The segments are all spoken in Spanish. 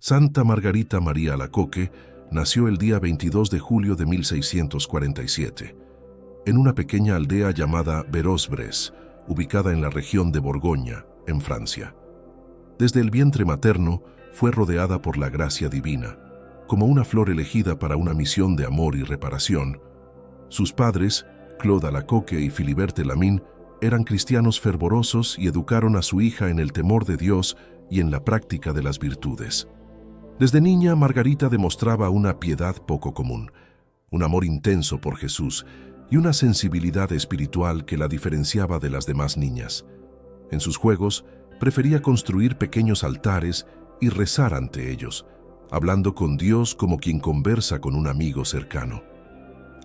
Santa Margarita María Alacoque nació el día 22 de julio de 1647, en una pequeña aldea llamada Berosbres, ubicada en la región de Borgoña, en Francia. Desde el vientre materno fue rodeada por la gracia divina, como una flor elegida para una misión de amor y reparación. Sus padres, Claude Alacoque y Philibert Lamin, eran cristianos fervorosos y educaron a su hija en el temor de Dios y en la práctica de las virtudes. Desde niña, Margarita demostraba una piedad poco común, un amor intenso por Jesús y una sensibilidad espiritual que la diferenciaba de las demás niñas. En sus juegos, prefería construir pequeños altares y rezar ante ellos, hablando con Dios como quien conversa con un amigo cercano.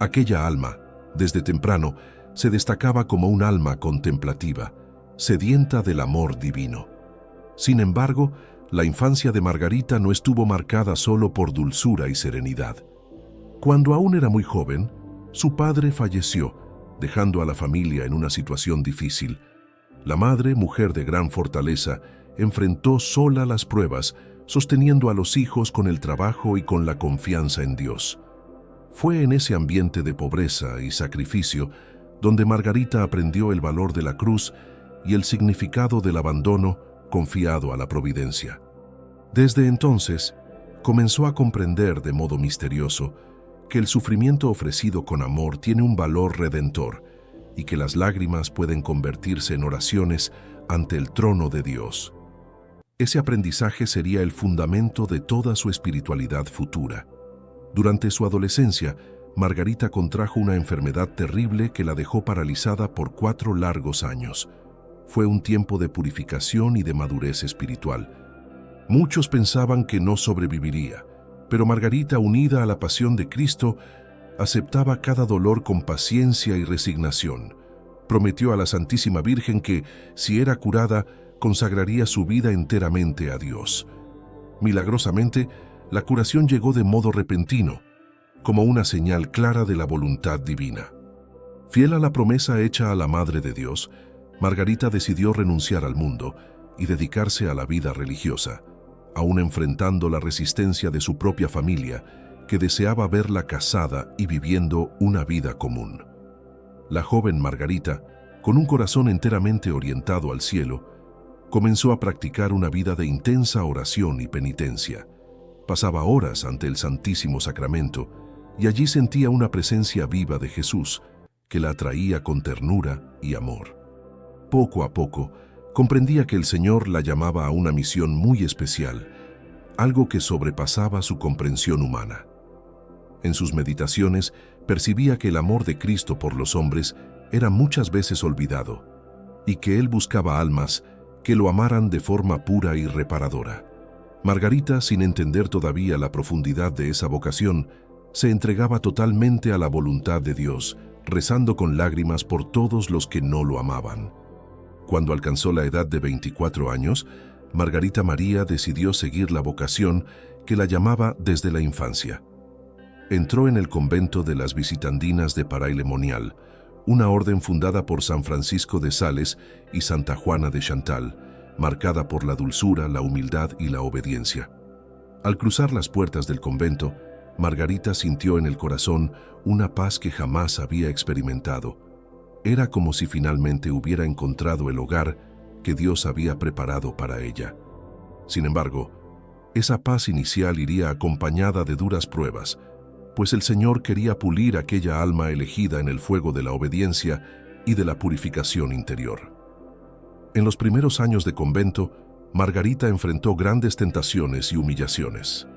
Aquella alma, desde temprano, se destacaba como un alma contemplativa, sedienta del amor divino. Sin embargo, la infancia de Margarita no estuvo marcada solo por dulzura y serenidad. Cuando aún era muy joven, su padre falleció, dejando a la familia en una situación difícil. La madre, mujer de gran fortaleza, enfrentó sola las pruebas, sosteniendo a los hijos con el trabajo y con la confianza en Dios. Fue en ese ambiente de pobreza y sacrificio donde Margarita aprendió el valor de la cruz y el significado del abandono confiado a la providencia. Desde entonces, comenzó a comprender de modo misterioso que el sufrimiento ofrecido con amor tiene un valor redentor y que las lágrimas pueden convertirse en oraciones ante el trono de Dios. Ese aprendizaje sería el fundamento de toda su espiritualidad futura. Durante su adolescencia, Margarita contrajo una enfermedad terrible que la dejó paralizada por 4 largos años. Fue un tiempo de purificación y de madurez espiritual. Muchos pensaban que no sobreviviría, pero Margarita, unida a la pasión de Cristo, aceptaba cada dolor con paciencia y resignación. Prometió a la Santísima Virgen que, si era curada, consagraría su vida enteramente a Dios. Milagrosamente, la curación llegó de modo repentino, como una señal clara de la voluntad divina. Fiel a la promesa hecha a la Madre de Dios, Margarita decidió renunciar al mundo y dedicarse a la vida religiosa, aún enfrentando la resistencia de su propia familia, que deseaba verla casada y viviendo una vida común. La joven Margarita, con un corazón enteramente orientado al cielo, comenzó a practicar una vida de intensa oración y penitencia. Pasaba horas ante el Santísimo Sacramento y allí sentía una presencia viva de Jesús que la atraía con ternura y amor. Poco a poco, comprendía que el Señor la llamaba a una misión muy especial, algo que sobrepasaba su comprensión humana. En sus meditaciones, percibía que el amor de Cristo por los hombres era muchas veces olvidado y que Él buscaba almas que lo amaran de forma pura y reparadora. Margarita, sin entender todavía la profundidad de esa vocación, se entregaba totalmente a la voluntad de Dios, rezando con lágrimas por todos los que no lo amaban. Cuando alcanzó la edad de 24 años, Margarita María decidió seguir la vocación que la llamaba desde la infancia. Entró en el convento de las Visitandinas de Paray-le-Monial, una orden fundada por San Francisco de Sales y Santa Juana de Chantal, marcada por la dulzura, la humildad y la obediencia. Al cruzar las puertas del convento, Margarita sintió en el corazón una paz que jamás había experimentado. Era como si finalmente hubiera encontrado el hogar que Dios había preparado para ella. Sin embargo, esa paz inicial iría acompañada de duras pruebas, pues el Señor quería pulir aquella alma elegida en el fuego de la obediencia y de la purificación interior. En los primeros años de convento, Margarita enfrentó grandes tentaciones y humillaciones.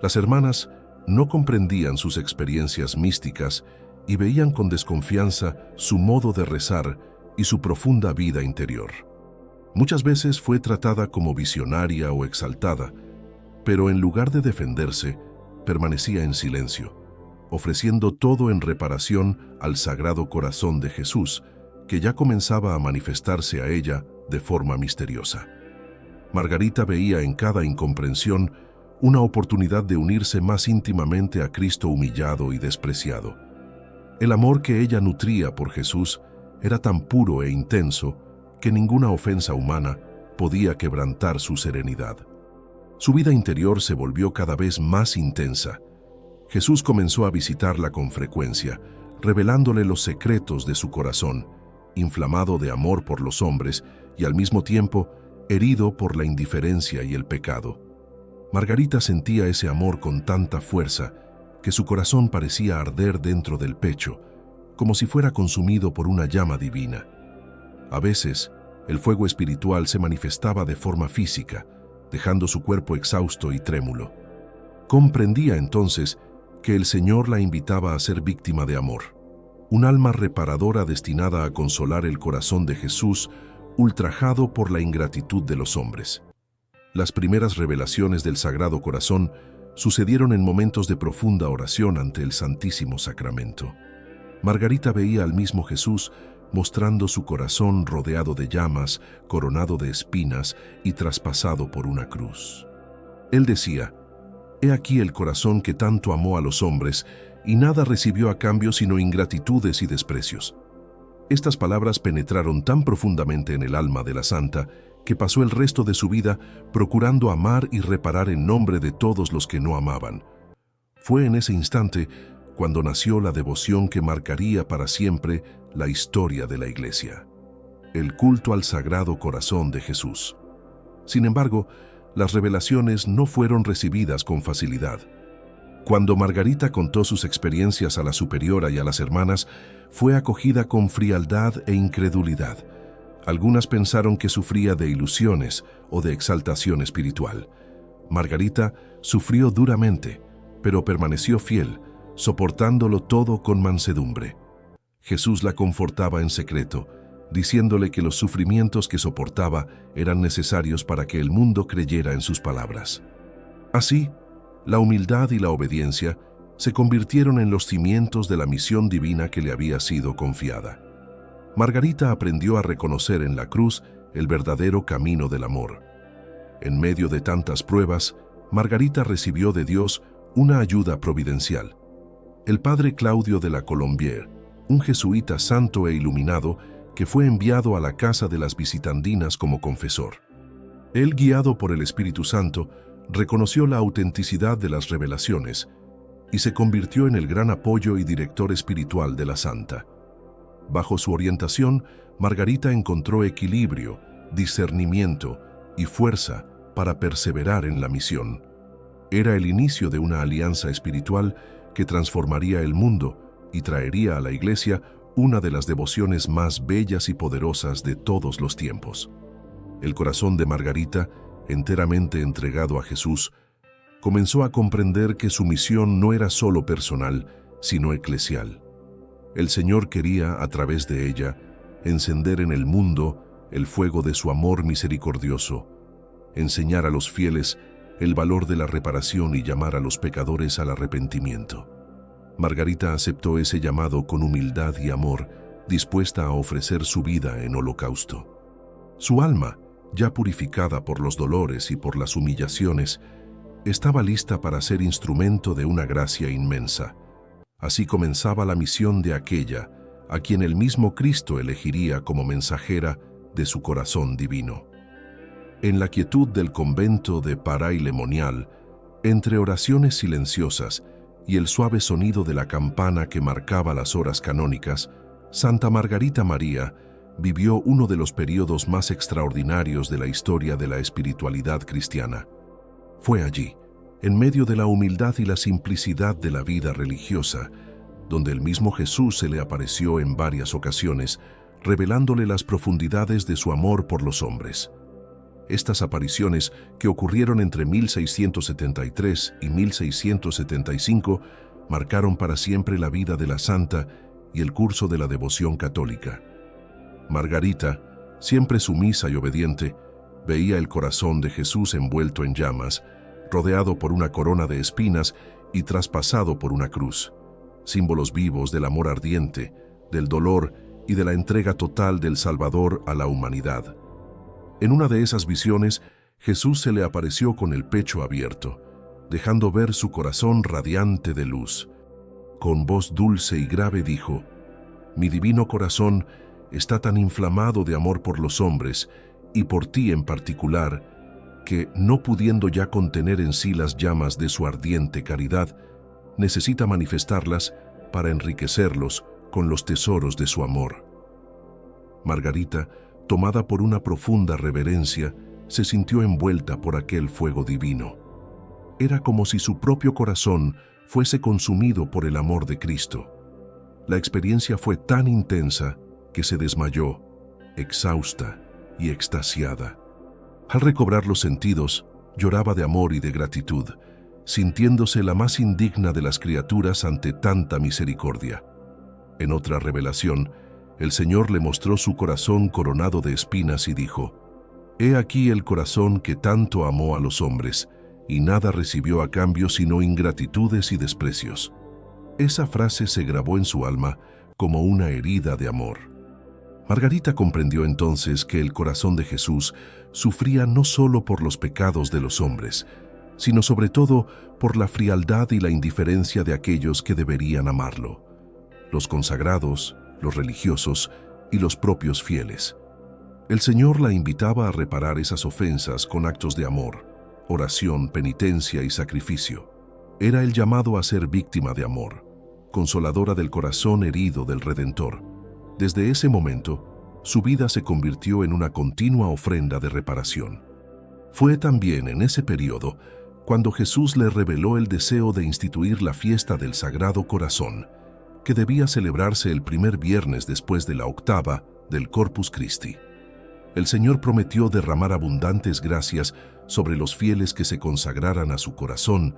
Las hermanas no comprendían sus experiencias místicas y veían con desconfianza su modo de rezar y su profunda vida interior. Muchas veces fue tratada como visionaria o exaltada, pero en lugar de defenderse, permanecía en silencio, ofreciendo todo en reparación al Sagrado Corazón de Jesús, que ya comenzaba a manifestarse a ella de forma misteriosa. Margarita veía en cada incomprensión una oportunidad de unirse más íntimamente a Cristo humillado y despreciado. El amor que ella nutría por Jesús era tan puro e intenso que ninguna ofensa humana podía quebrantar su serenidad. Su vida interior se volvió cada vez más intensa. Jesús comenzó a visitarla con frecuencia, revelándole los secretos de su corazón, inflamado de amor por los hombres y al mismo tiempo herido por la indiferencia y el pecado. Margarita sentía ese amor con tanta fuerza que su corazón parecía arder dentro del pecho, como si fuera consumido por una llama divina. A veces, el fuego espiritual se manifestaba de forma física, dejando su cuerpo exhausto y trémulo. Comprendía entonces que el Señor la invitaba a ser víctima de amor, un alma reparadora destinada a consolar el corazón de Jesús, ultrajado por la ingratitud de los hombres. Las primeras revelaciones del Sagrado Corazón sucedieron en momentos de profunda oración ante el Santísimo Sacramento. Margarita veía al mismo Jesús mostrando su corazón rodeado de llamas, coronado de espinas y traspasado por una cruz. Él decía: «He aquí el corazón que tanto amó a los hombres, y nada recibió a cambio sino ingratitudes y desprecios». Estas palabras penetraron tan profundamente en el alma de la santa que pasó el resto de su vida procurando amar y reparar en nombre de todos los que no amaban. Fue en ese instante cuando nació la devoción que marcaría para siempre la historia de la Iglesia: el culto al Sagrado Corazón de Jesús. Sin embargo, las revelaciones no fueron recibidas con facilidad. Cuando Margarita contó sus experiencias a la superiora y a las hermanas, fue acogida con frialdad e incredulidad. Algunas pensaron que sufría de ilusiones o de exaltación espiritual. Margarita sufrió duramente, pero permaneció fiel, soportándolo todo con mansedumbre. Jesús la confortaba en secreto, diciéndole que los sufrimientos que soportaba eran necesarios para que el mundo creyera en sus palabras. Así, la humildad y la obediencia se convirtieron en los cimientos de la misión divina que le había sido confiada. Margarita aprendió a reconocer en la cruz el verdadero camino del amor. En medio de tantas pruebas, Margarita recibió de Dios una ayuda providencial. El padre Claudio de la Colombière, un jesuita santo e iluminado que fue enviado a la casa de las visitandinas como confesor. Él, guiado por el Espíritu Santo, reconoció la autenticidad de las revelaciones y se convirtió en el gran apoyo y director espiritual de la santa. Bajo su orientación, Margarita encontró equilibrio, discernimiento y fuerza para perseverar en la misión. Era el inicio de una alianza espiritual que transformaría el mundo y traería a la Iglesia una de las devociones más bellas y poderosas de todos los tiempos. El corazón de Margarita, enteramente entregado a Jesús, comenzó a comprender que su misión no era solo personal, sino eclesial. El Señor quería, a través de ella, encender en el mundo el fuego de su amor misericordioso, enseñar a los fieles el valor de la reparación y llamar a los pecadores al arrepentimiento. Margarita aceptó ese llamado con humildad y amor, dispuesta a ofrecer su vida en holocausto. Su alma, ya purificada por los dolores y por las humillaciones, estaba lista para ser instrumento de una gracia inmensa. Así comenzaba la misión de aquella a quien el mismo Cristo elegiría como mensajera de su corazón divino. En la quietud del convento de Paray-le-Monial, entre oraciones silenciosas y el suave sonido de la campana que marcaba las horas canónicas, Santa Margarita María vivió uno de los periodos más extraordinarios de la historia de la espiritualidad cristiana. Fue allí, en medio de la humildad y la simplicidad de la vida religiosa, donde el mismo Jesús se le apareció en varias ocasiones, revelándole las profundidades de su amor por los hombres. Estas apariciones, que ocurrieron entre 1673 y 1675, marcaron para siempre la vida de la santa y el curso de la devoción católica. Margarita, siempre sumisa y obediente, veía el corazón de Jesús envuelto en llamas, rodeado por una corona de espinas y traspasado por una cruz, símbolos vivos del amor ardiente, del dolor y de la entrega total del Salvador a la humanidad. En una de esas visiones, Jesús se le apareció con el pecho abierto, dejando ver su corazón radiante de luz. Con voz dulce y grave dijo: «Mi divino corazón está tan inflamado de amor por los hombres, y por ti en particular, que, no pudiendo ya contener en sí las llamas de su ardiente caridad, necesita manifestarlas para enriquecerlos con los tesoros de su amor. Margarita, tomada por una profunda reverencia, se sintió envuelta por aquel fuego divino. Era como si su propio corazón fuese consumido por el amor de Cristo. La experiencia fue tan intensa que se desmayó, exhausta y extasiada. Al recobrar los sentidos, lloraba de amor y de gratitud, sintiéndose la más indigna de las criaturas ante tanta misericordia. En otra revelación, el Señor le mostró su corazón coronado de espinas y dijo: «He aquí el corazón que tanto amó a los hombres, y nada recibió a cambio sino ingratitudes y desprecios». Esa frase se grabó en su alma como una herida de amor. Margarita comprendió entonces que el corazón de Jesús sufría no solo por los pecados de los hombres, sino sobre todo por la frialdad y la indiferencia de aquellos que deberían amarlo: los consagrados, los religiosos y los propios fieles. El Señor la invitaba a reparar esas ofensas con actos de amor, oración, penitencia y sacrificio. Era el llamado a ser víctima de amor, consoladora del corazón herido del Redentor. Desde ese momento, su vida se convirtió en una continua ofrenda de reparación. Fue también en ese periodo cuando Jesús le reveló el deseo de instituir la fiesta del Sagrado Corazón, que debía celebrarse el primer viernes después de la octava del Corpus Christi. El Señor prometió derramar abundantes gracias sobre los fieles que se consagraran a su corazón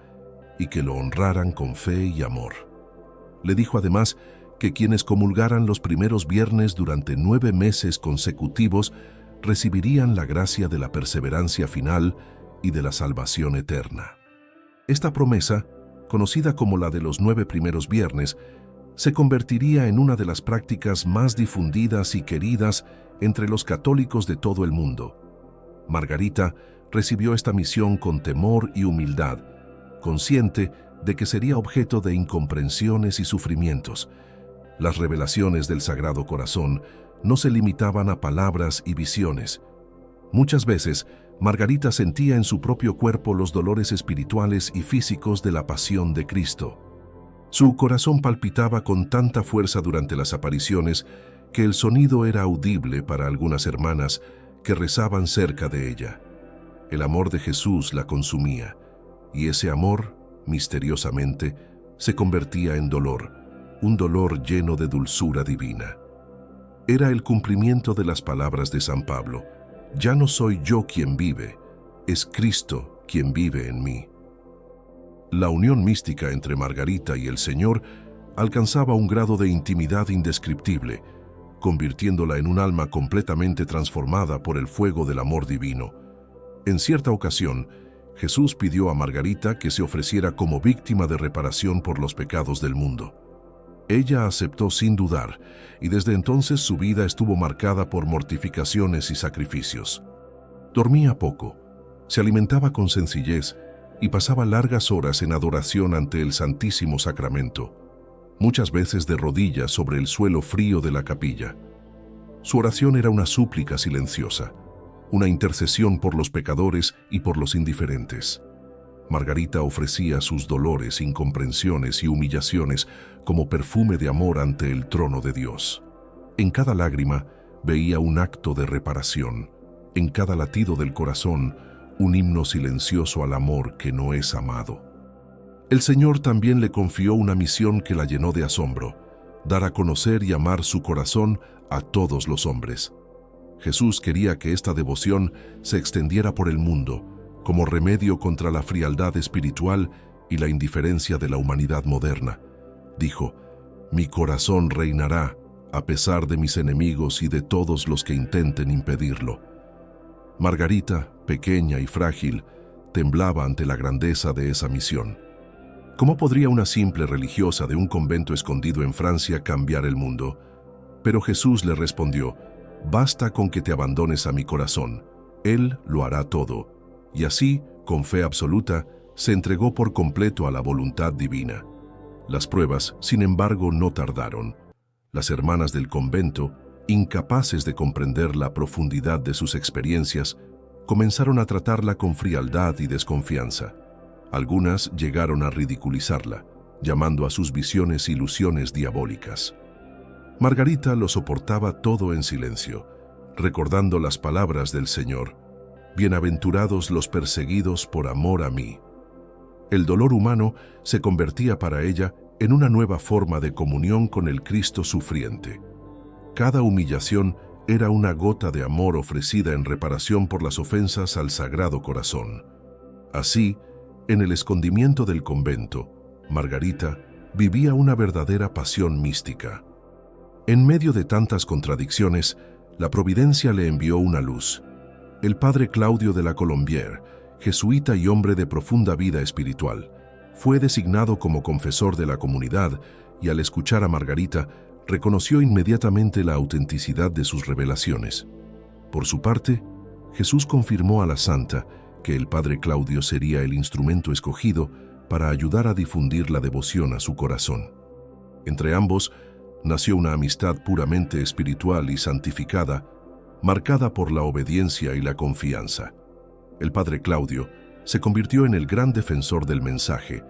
y que lo honraran con fe y amor. Le dijo además que quienes comulgaran los primeros viernes durante 9 meses consecutivos recibirían la gracia de la perseverancia final y de la salvación eterna. Esta promesa, conocida como la de los 9 primeros viernes, se convertiría en una de las prácticas más difundidas y queridas entre los católicos de todo el mundo. Margarita recibió esta misión con temor y humildad, consciente de que sería objeto de incomprensiones y sufrimientos. Las revelaciones del Sagrado Corazón no se limitaban a palabras y visiones. Muchas veces, Margarita sentía en su propio cuerpo los dolores espirituales y físicos de la pasión de Cristo. Su corazón palpitaba con tanta fuerza durante las apariciones que el sonido era audible para algunas hermanas que rezaban cerca de ella. El amor de Jesús la consumía, y ese amor, misteriosamente, se convertía en dolor, un dolor lleno de dulzura divina. Era el cumplimiento de las palabras de San Pablo: «Ya no soy yo quien vive, es Cristo quien vive en mí». La unión mística entre Margarita y el Señor alcanzaba un grado de intimidad indescriptible, convirtiéndola en un alma completamente transformada por el fuego del amor divino. En cierta ocasión, Jesús pidió a Margarita que se ofreciera como víctima de reparación por los pecados del mundo. Ella aceptó sin dudar, y desde entonces su vida estuvo marcada por mortificaciones y sacrificios. Dormía poco, se alimentaba con sencillez y pasaba largas horas en adoración ante el Santísimo Sacramento, muchas veces de rodillas sobre el suelo frío de la capilla. Su oración era una súplica silenciosa, una intercesión por los pecadores y por los indiferentes. Margarita ofrecía sus dolores, incomprensiones y humillaciones como perfume de amor ante el trono de Dios. En cada lágrima veía un acto de reparación, en cada latido del corazón un himno silencioso al amor que no es amado. El Señor también le confió una misión que la llenó de asombro: dar a conocer y amar su corazón a todos los hombres. Jesús quería que esta devoción se extendiera por el mundo, como remedio contra la frialdad espiritual y la indiferencia de la humanidad moderna. Dijo: «Mi corazón reinará, a pesar de mis enemigos y de todos los que intenten impedirlo». Margarita, pequeña y frágil, temblaba ante la grandeza de esa misión. ¿Cómo podría una simple religiosa de un convento escondido en Francia cambiar el mundo? Pero Jesús le respondió: «Basta con que te abandones a mi corazón, Él lo hará todo». Y así, con fe absoluta, se entregó por completo a la voluntad divina. Las pruebas, sin embargo, no tardaron. Las hermanas del convento, incapaces de comprender la profundidad de sus experiencias, comenzaron a tratarla con frialdad y desconfianza. Algunas llegaron a ridiculizarla, llamando a sus visiones ilusiones diabólicas. Margarita lo soportaba todo en silencio, recordando las palabras del Señor: «Bienaventurados los perseguidos por amor a mí». El dolor humano se convertía para ella en una nueva forma de comunión con el Cristo sufriente. Cada humillación era una gota de amor ofrecida en reparación por las ofensas al Sagrado Corazón. Así, en el escondimiento del convento, Margarita vivía una verdadera pasión mística. En medio de tantas contradicciones, la providencia le envió una luz. El padre Claudio de la Colombière, jesuita y hombre de profunda vida espiritual, fue designado como confesor de la comunidad y al escuchar a Margarita, reconoció inmediatamente la autenticidad de sus revelaciones. Por su parte, Jesús confirmó a la santa que el padre Claudio sería el instrumento escogido para ayudar a difundir la devoción a su corazón. Entre ambos, nació una amistad puramente espiritual y santificada, marcada por la obediencia y la confianza. El padre Claudio se convirtió en el gran defensor del mensaje,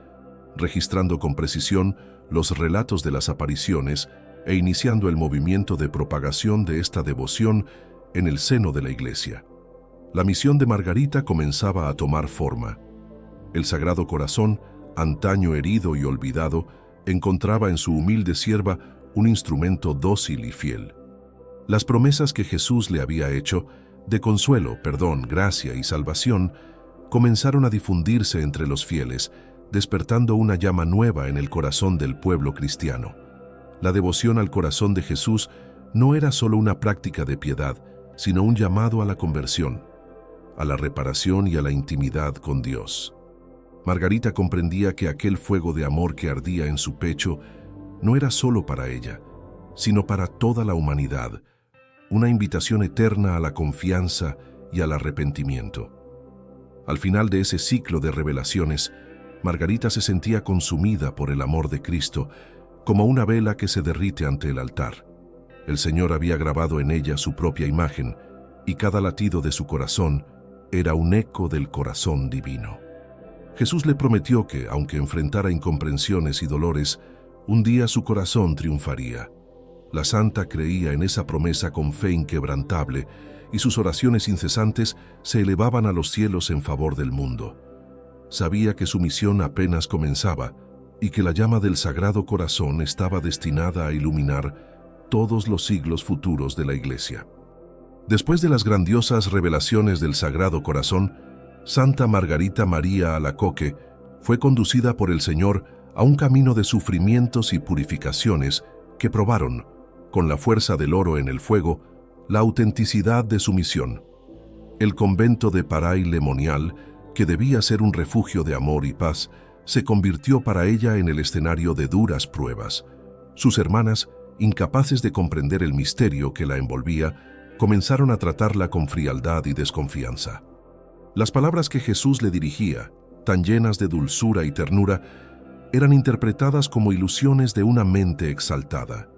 registrando con precisión los relatos de las apariciones e iniciando el movimiento de propagación de esta devoción en el seno de la Iglesia. La misión de Margarita comenzaba a tomar forma. El Sagrado Corazón, antaño herido y olvidado, encontraba en su humilde sierva un instrumento dócil y fiel. Las promesas que Jesús le había hecho, de consuelo, perdón, gracia y salvación, comenzaron a difundirse entre los fieles, despertando una llama nueva en el corazón del pueblo cristiano. La devoción al corazón de Jesús no era solo una práctica de piedad, sino un llamado a la conversión, a la reparación y a la intimidad con Dios. Margarita comprendía que aquel fuego de amor que ardía en su pecho no era solo para ella, sino para toda la humanidad, una invitación eterna a la confianza y al arrepentimiento. Al final de ese ciclo de revelaciones, Margarita se sentía consumida por el amor de Cristo, como una vela que se derrite ante el altar. El Señor había grabado en ella su propia imagen, y cada latido de su corazón era un eco del corazón divino. Jesús le prometió que, aunque enfrentara incomprensiones y dolores, un día su corazón triunfaría. La santa creía en esa promesa con fe inquebrantable, y sus oraciones incesantes se elevaban a los cielos en favor del mundo. Sabía que su misión apenas comenzaba, y que la llama del Sagrado Corazón estaba destinada a iluminar todos los siglos futuros de la Iglesia. Después de las grandiosas revelaciones del Sagrado Corazón, Santa Margarita María Alacoque fue conducida por el Señor a un camino de sufrimientos y purificaciones que probaron, con la fuerza del oro en el fuego, la autenticidad de su misión. El convento de Paray-le-Monial, que debía ser un refugio de amor y paz, se convirtió para ella en el escenario de duras pruebas. Sus hermanas, incapaces de comprender el misterio que la envolvía, comenzaron a tratarla con frialdad y desconfianza. Las palabras que Jesús le dirigía, tan llenas de dulzura y ternura, eran interpretadas como ilusiones de una mente exaltada.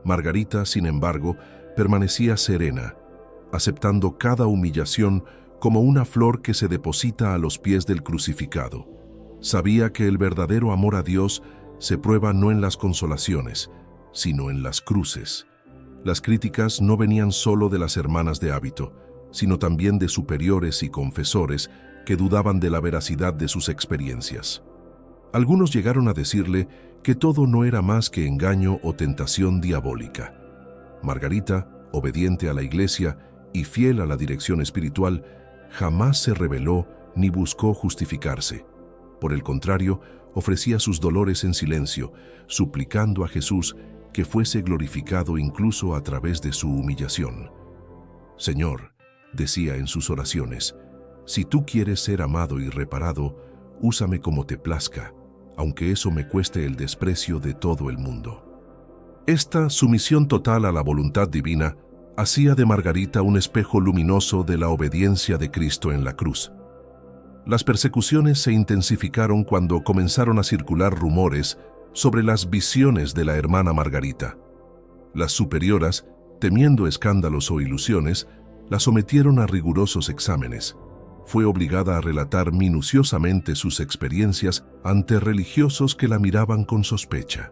Margarita, sin embargo, permanecía serena, aceptando cada humillación como una flor que se deposita a los pies del crucificado. Sabía que el verdadero amor a Dios se prueba no en las consolaciones, sino en las cruces. Las críticas no venían solo de las hermanas de hábito, sino también de superiores y confesores que dudaban de la veracidad de sus experiencias. Algunos llegaron a decirle que todo no era más que engaño o tentación diabólica. Margarita, obediente a la Iglesia y fiel a la dirección espiritual, jamás se rebeló ni buscó justificarse. Por el contrario, ofrecía sus dolores en silencio, suplicando a Jesús que fuese glorificado incluso a través de su humillación. «Señor», decía en sus oraciones, «si tú quieres ser amado y reparado, úsame como te plazca, aunque eso me cueste el desprecio de todo el mundo». Esta sumisión total a la voluntad divina hacía de Margarita un espejo luminoso de la obediencia de Cristo en la cruz. Las persecuciones se intensificaron cuando comenzaron a circular rumores sobre las visiones de la hermana Margarita. Las superioras, temiendo escándalos o ilusiones, La sometieron a rigurosos exámenes. Fue obligada a relatar minuciosamente sus experiencias ante religiosos que la miraban con sospecha.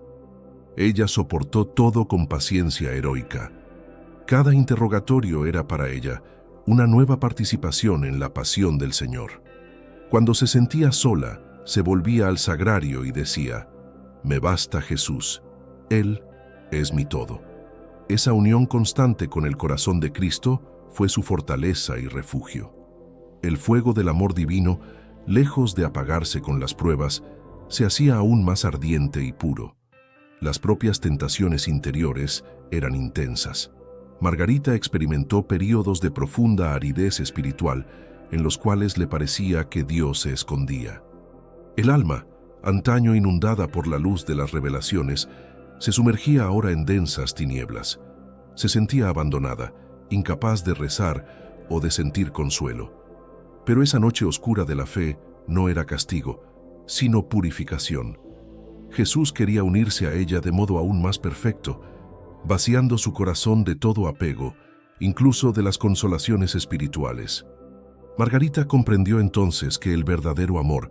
Ella soportó todo con paciencia heroica. Cada interrogatorio era para ella una nueva participación en la pasión del Señor. Cuando se sentía sola, se volvía al sagrario y decía: «Me basta Jesús, Él es mi todo». Esa unión constante con el corazón de Cristo fue su fortaleza y refugio. El fuego del amor divino, lejos de apagarse con las pruebas, se hacía aún más ardiente y puro. Las propias tentaciones interiores eran intensas. Margarita experimentó períodos de profunda aridez espiritual en los cuales le parecía que Dios se escondía. El alma, antaño inundada por la luz de las revelaciones, se sumergía ahora en densas tinieblas. Se sentía abandonada, incapaz de rezar o de sentir consuelo. Pero esa noche oscura de la fe no era castigo, sino purificación. Jesús quería unirse a ella de modo aún más perfecto, vaciando su corazón de todo apego, incluso de las consolaciones espirituales. Margarita comprendió entonces que el verdadero amor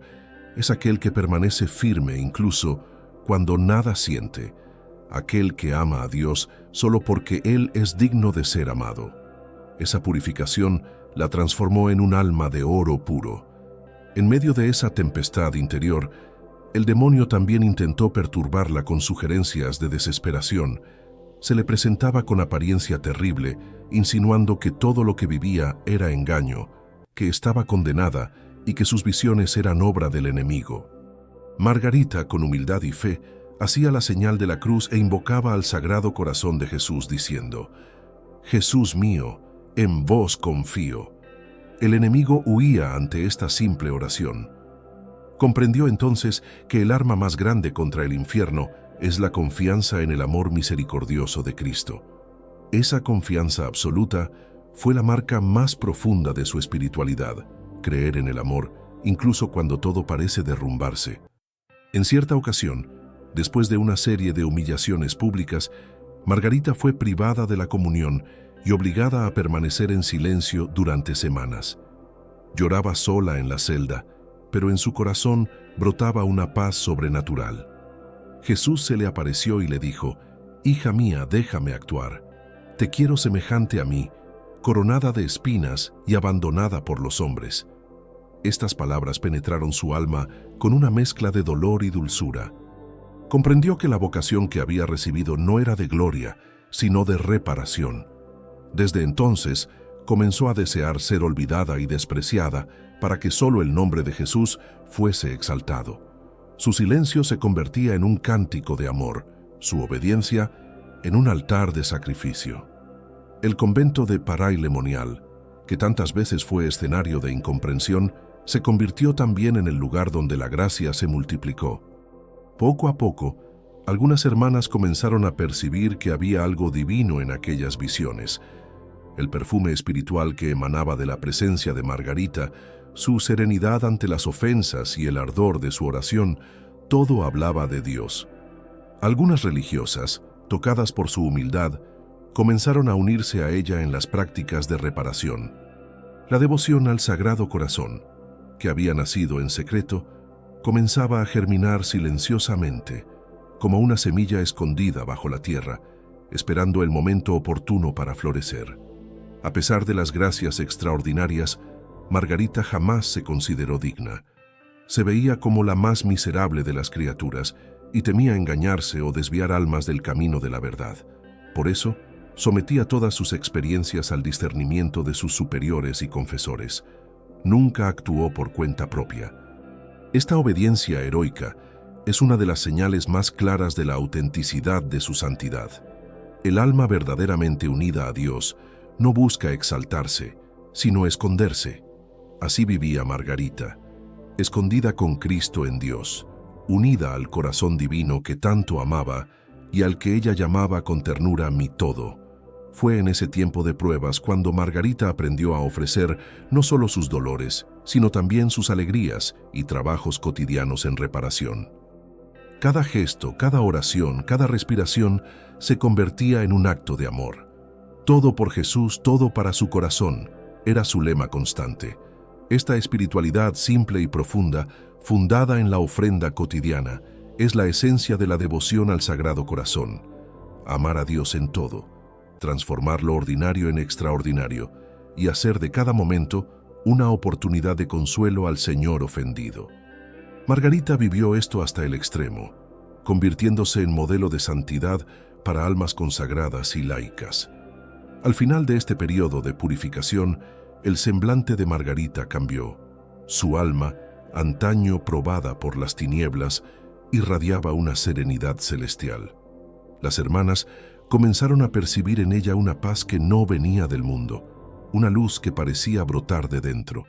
es aquel que permanece firme incluso cuando nada siente, aquel que ama a Dios solo porque Él es digno de ser amado. Esa purificación la transformó en un alma de oro puro. En medio de esa tempestad interior, el demonio también intentó perturbarla con sugerencias de desesperación. Se le presentaba con apariencia terrible, insinuando que todo lo que vivía era engaño, que estaba condenada y que sus visiones eran obra del enemigo. Margarita, con humildad y fe, hacía la señal de la cruz e invocaba al Sagrado Corazón de Jesús diciendo: «Jesús mío, en vos confío». El enemigo huía ante esta simple oración. Comprendió entonces que el arma más grande contra el infierno es la confianza en el amor misericordioso de Cristo. Esa confianza absoluta fue la marca más profunda de su espiritualidad, creer en el amor, incluso cuando todo parece derrumbarse. En cierta ocasión, después de una serie de humillaciones públicas, Margarita fue privada de la comunión y obligada a permanecer en silencio durante semanas. Lloraba sola en la celda, pero en su corazón brotaba una paz sobrenatural. Jesús se le apareció y le dijo: «Hija mía, déjame actuar. Te quiero semejante a mí, coronada de espinas y abandonada por los hombres». Estas palabras penetraron su alma con una mezcla de dolor y dulzura. Comprendió que la vocación que había recibido no era de gloria, sino de reparación. Desde entonces, comenzó a desear ser olvidada y despreciada para que solo el nombre de Jesús fuese exaltado. Su silencio se convertía en un cántico de amor, su obediencia en un altar de sacrificio. El convento de Paray-le-Monial, que tantas veces fue escenario de incomprensión, se convirtió también en el lugar donde la gracia se multiplicó. Poco a poco, algunas hermanas comenzaron a percibir que había algo divino en aquellas visiones. El perfume espiritual que emanaba de la presencia de Margarita, su serenidad ante las ofensas y el ardor de su oración, todo hablaba de Dios. Algunas religiosas, tocadas por su humildad, comenzaron a unirse a ella en las prácticas de reparación. La devoción al Sagrado Corazón, que había nacido en secreto, comenzaba a germinar silenciosamente, como una semilla escondida bajo la tierra, esperando el momento oportuno para florecer. A pesar de las gracias extraordinarias, Margarita jamás se consideró digna. Se veía como la más miserable de las criaturas y temía engañarse o desviar almas del camino de la verdad. Por eso, sometía todas sus experiencias al discernimiento de sus superiores y confesores. Nunca actuó por cuenta propia. Esta obediencia heroica es una de las señales más claras de la autenticidad de su santidad. El alma verdaderamente unida a Dios no busca exaltarse, sino esconderse. Así vivía Margarita, escondida con Cristo en Dios, unida al corazón divino que tanto amaba y al que ella llamaba con ternura mi todo. Fue en ese tiempo de pruebas cuando Margarita aprendió a ofrecer no solo sus dolores, sino también sus alegrías y trabajos cotidianos en reparación. Cada gesto, cada oración, cada respiración se convertía en un acto de amor. Todo por Jesús, todo para su corazón, era su lema constante. Esta espiritualidad simple y profunda, fundada en la ofrenda cotidiana, es la esencia de la devoción al Sagrado Corazón. Amar a Dios en todo, transformar lo ordinario en extraordinario y hacer de cada momento una oportunidad de consuelo al Señor ofendido. Margarita vivió esto hasta el extremo, convirtiéndose en modelo de santidad para almas consagradas y laicas. Al final de este periodo de purificación, el semblante de Margarita cambió. Su alma, antaño probada por las tinieblas, irradiaba una serenidad celestial. Las hermanas comenzaron a percibir en ella una paz que no venía del mundo, una luz que parecía brotar de dentro.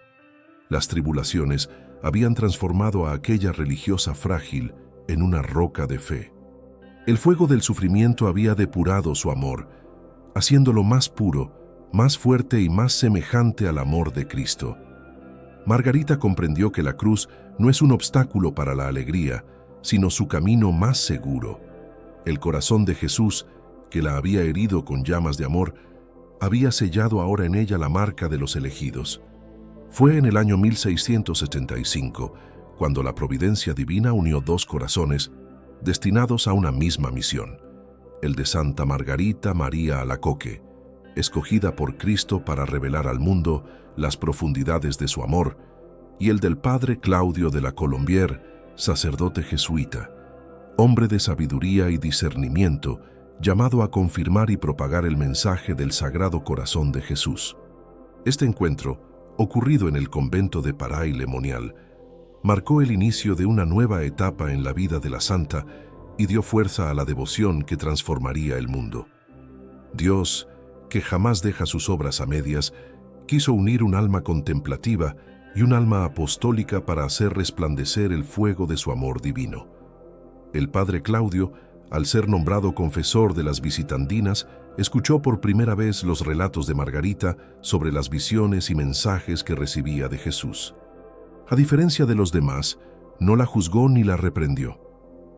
Las tribulaciones habían transformado a aquella religiosa frágil en una roca de fe. El fuego del sufrimiento había depurado su amor, haciéndolo más puro, más fuerte y más semejante al amor de Cristo. Margarita comprendió que la cruz no es un obstáculo para la alegría, sino su camino más seguro. El corazón de Jesús, que la había herido con llamas de amor, había sellado ahora en ella la marca de los elegidos. Fue en el año 1675 cuando la providencia divina unió dos corazones destinados a una misma misión, el de Santa Margarita María Alacoque, escogida por Cristo para revelar al mundo las profundidades de su amor, y el del Padre Claudio de la Colombière, sacerdote jesuita, hombre de sabiduría y discernimiento, llamado a confirmar y propagar el mensaje del Sagrado Corazón de Jesús. Este encuentro, ocurrido en el convento de Paray-le-Monial, marcó el inicio de una nueva etapa en la vida de la santa y dio fuerza a la devoción que transformaría el mundo. Dios, que jamás deja sus obras a medias, quiso unir un alma contemplativa y un alma apostólica para hacer resplandecer el fuego de su amor divino. El padre Claudio, al ser nombrado confesor de las visitandinas, escuchó por primera vez los relatos de Margarita sobre las visiones y mensajes que recibía de Jesús. A diferencia de los demás, no la juzgó ni la reprendió.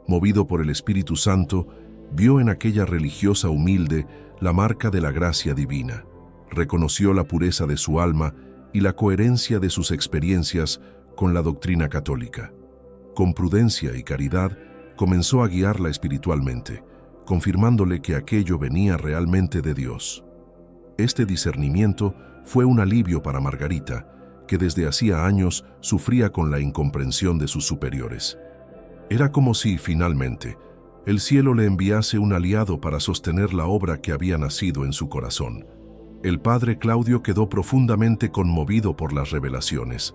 Movido por el Espíritu Santo, vio en aquella religiosa humilde la marca de la gracia divina, reconoció la pureza de su alma y la coherencia de sus experiencias con la doctrina católica. Con prudencia y caridad, comenzó a guiarla espiritualmente, confirmándole que aquello venía realmente de Dios. Este discernimiento fue un alivio para Margarita, que desde hacía años sufría con la incomprensión de sus superiores. Era como si, finalmente, el cielo le enviase un aliado para sostener la obra que había nacido en su corazón. El padre Claudio quedó profundamente conmovido por las revelaciones.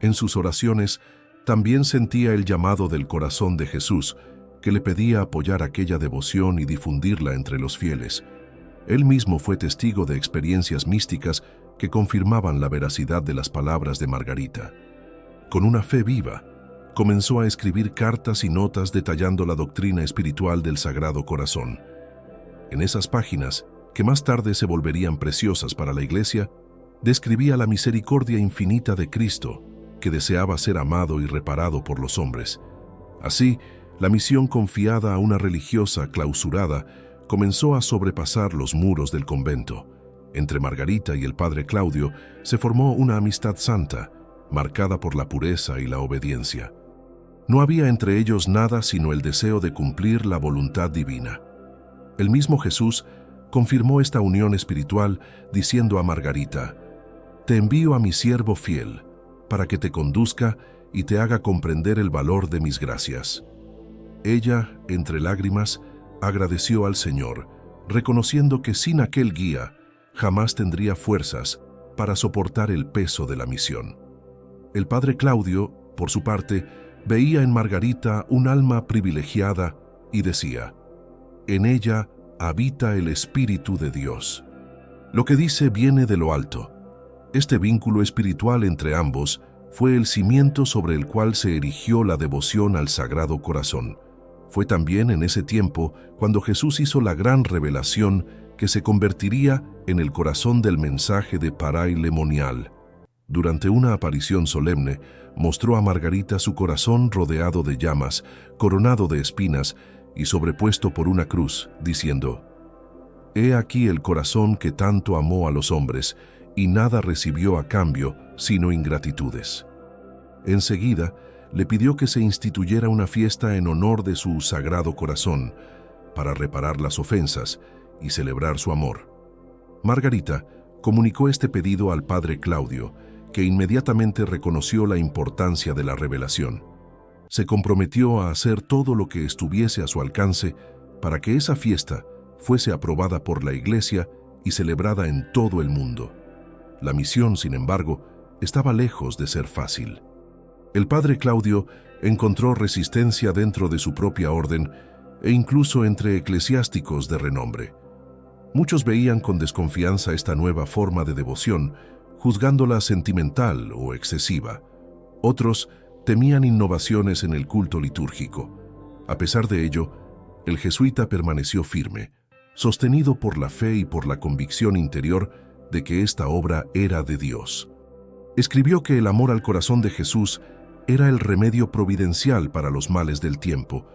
En sus oraciones, también sentía el llamado del corazón de Jesús, que le pedía apoyar aquella devoción y difundirla entre los fieles. Él mismo fue testigo de experiencias místicas que confirmaban la veracidad de las palabras de Margarita. Con una fe viva, comenzó a escribir cartas y notas detallando la doctrina espiritual del Sagrado Corazón. En esas páginas, que más tarde se volverían preciosas para la Iglesia, describía la misericordia infinita de Cristo, que deseaba ser amado y reparado por los hombres. Así, la misión confiada a una religiosa clausurada comenzó a sobrepasar los muros del convento. Entre Margarita y el padre Claudio se formó una amistad santa, marcada por la pureza y la obediencia. No había entre ellos nada sino el deseo de cumplir la voluntad divina. El mismo Jesús confirmó esta unión espiritual diciendo a Margarita: «Te envío a mi siervo fiel, para que te conduzca y te haga comprender el valor de mis gracias». Ella, entre lágrimas, agradeció al Señor, reconociendo que sin aquel guía jamás tendría fuerzas para soportar el peso de la misión. El padre Claudio, por su parte, veía en Margarita un alma privilegiada y decía: «En ella habita el Espíritu de Dios». Lo que dice viene de lo alto. Este vínculo espiritual entre ambos fue el cimiento sobre el cual se erigió la devoción al Sagrado Corazón. Fue también en ese tiempo cuando Jesús hizo la gran revelación que se convertiría en el corazón del mensaje de Paray-le-Monial. Durante una aparición solemne, mostró a Margarita su corazón rodeado de llamas, coronado de espinas y sobrepuesto por una cruz, diciendo: He aquí el corazón que tanto amó a los hombres, y nada recibió a cambio, sino ingratitudes. Enseguida, le pidió que se instituyera una fiesta en honor de su sagrado corazón, para reparar las ofensas y celebrar su amor. Margarita comunicó este pedido al padre Claudio, que inmediatamente reconoció la importancia de la revelación. Se comprometió a hacer todo lo que estuviese a su alcance para que esa fiesta fuese aprobada por la Iglesia y celebrada en todo el mundo. La misión, sin embargo, estaba lejos de ser fácil. El padre Claudio encontró resistencia dentro de su propia orden e incluso entre eclesiásticos de renombre. Muchos veían con desconfianza esta nueva forma de devoción, juzgándola sentimental o excesiva. Otros temían innovaciones en el culto litúrgico. A pesar de ello, el jesuita permaneció firme, sostenido por la fe y por la convicción interior de que esta obra era de Dios. Escribió que el amor al corazón de Jesús era el remedio providencial para los males del tiempo,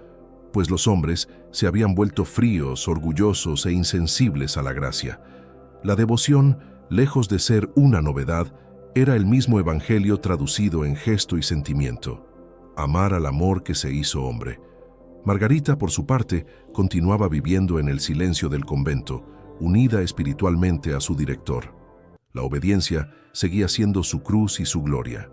pues los hombres se habían vuelto fríos, orgullosos e insensibles a la gracia. La devoción, lejos de ser una novedad, era el mismo evangelio traducido en gesto y sentimiento: amar al amor que se hizo hombre. Margarita, por su parte, continuaba viviendo en el silencio del convento, unida espiritualmente a su director. La obediencia seguía siendo su cruz y su gloria.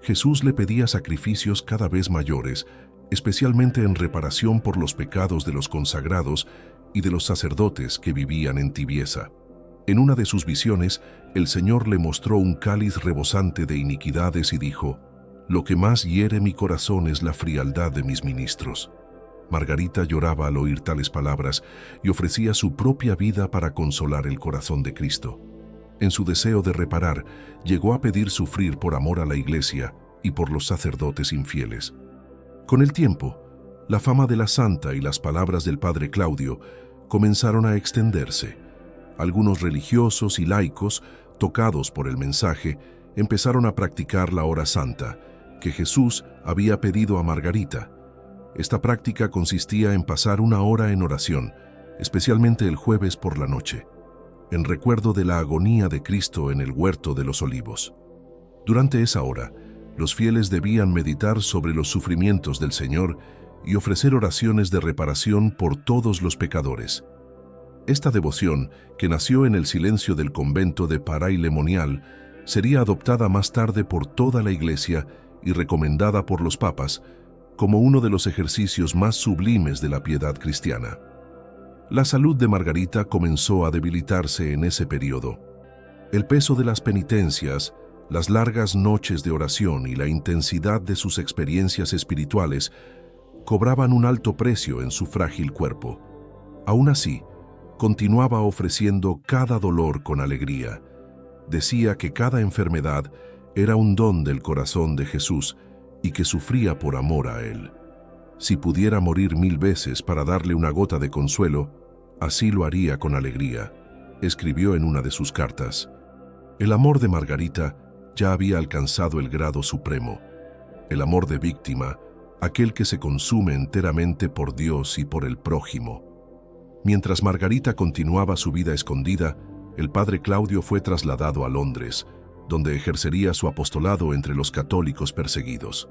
Jesús le pedía sacrificios cada vez mayores, especialmente en reparación por los pecados de los consagrados y de los sacerdotes que vivían en tibieza. En una de sus visiones, el Señor le mostró un cáliz rebosante de iniquidades y dijo: «Lo que más hiere mi corazón es la frialdad de mis ministros». Margarita lloraba al oír tales palabras y ofrecía su propia vida para consolar el corazón de Cristo. En su deseo de reparar, llegó a pedir sufrir por amor a la Iglesia y por los sacerdotes infieles. Con el tiempo, la fama de la santa y las palabras del padre Claudio comenzaron a extenderse. Algunos religiosos y laicos, tocados por el mensaje, empezaron a practicar la hora santa, que Jesús había pedido a Margarita. Esta práctica consistía en pasar una hora en oración, especialmente el jueves por la noche, en recuerdo de la agonía de Cristo en el huerto de los Olivos. Durante esa hora, los fieles debían meditar sobre los sufrimientos del Señor y ofrecer oraciones de reparación por todos los pecadores. Esta devoción, que nació en el silencio del convento de Paray-le-Monial, sería adoptada más tarde por toda la Iglesia y recomendada por los papas como uno de los ejercicios más sublimes de la piedad cristiana. La salud de Margarita comenzó a debilitarse en ese periodo. El peso de las penitencias, las largas noches de oración y la intensidad de sus experiencias espirituales cobraban un alto precio en su frágil cuerpo. Aún así, continuaba ofreciendo cada dolor con alegría. Decía que cada enfermedad era un don del corazón de Jesús y que sufría por amor a Él. Si pudiera morir 1000 veces para darle una gota de consuelo, así lo haría con alegría, escribió en una de sus cartas. El amor de Margarita ya había alcanzado el grado supremo. El amor de víctima, aquel que se consume enteramente por Dios y por el prójimo. Mientras Margarita continuaba su vida escondida, el padre Claudio fue trasladado a Londres, donde ejercería su apostolado entre los católicos perseguidos.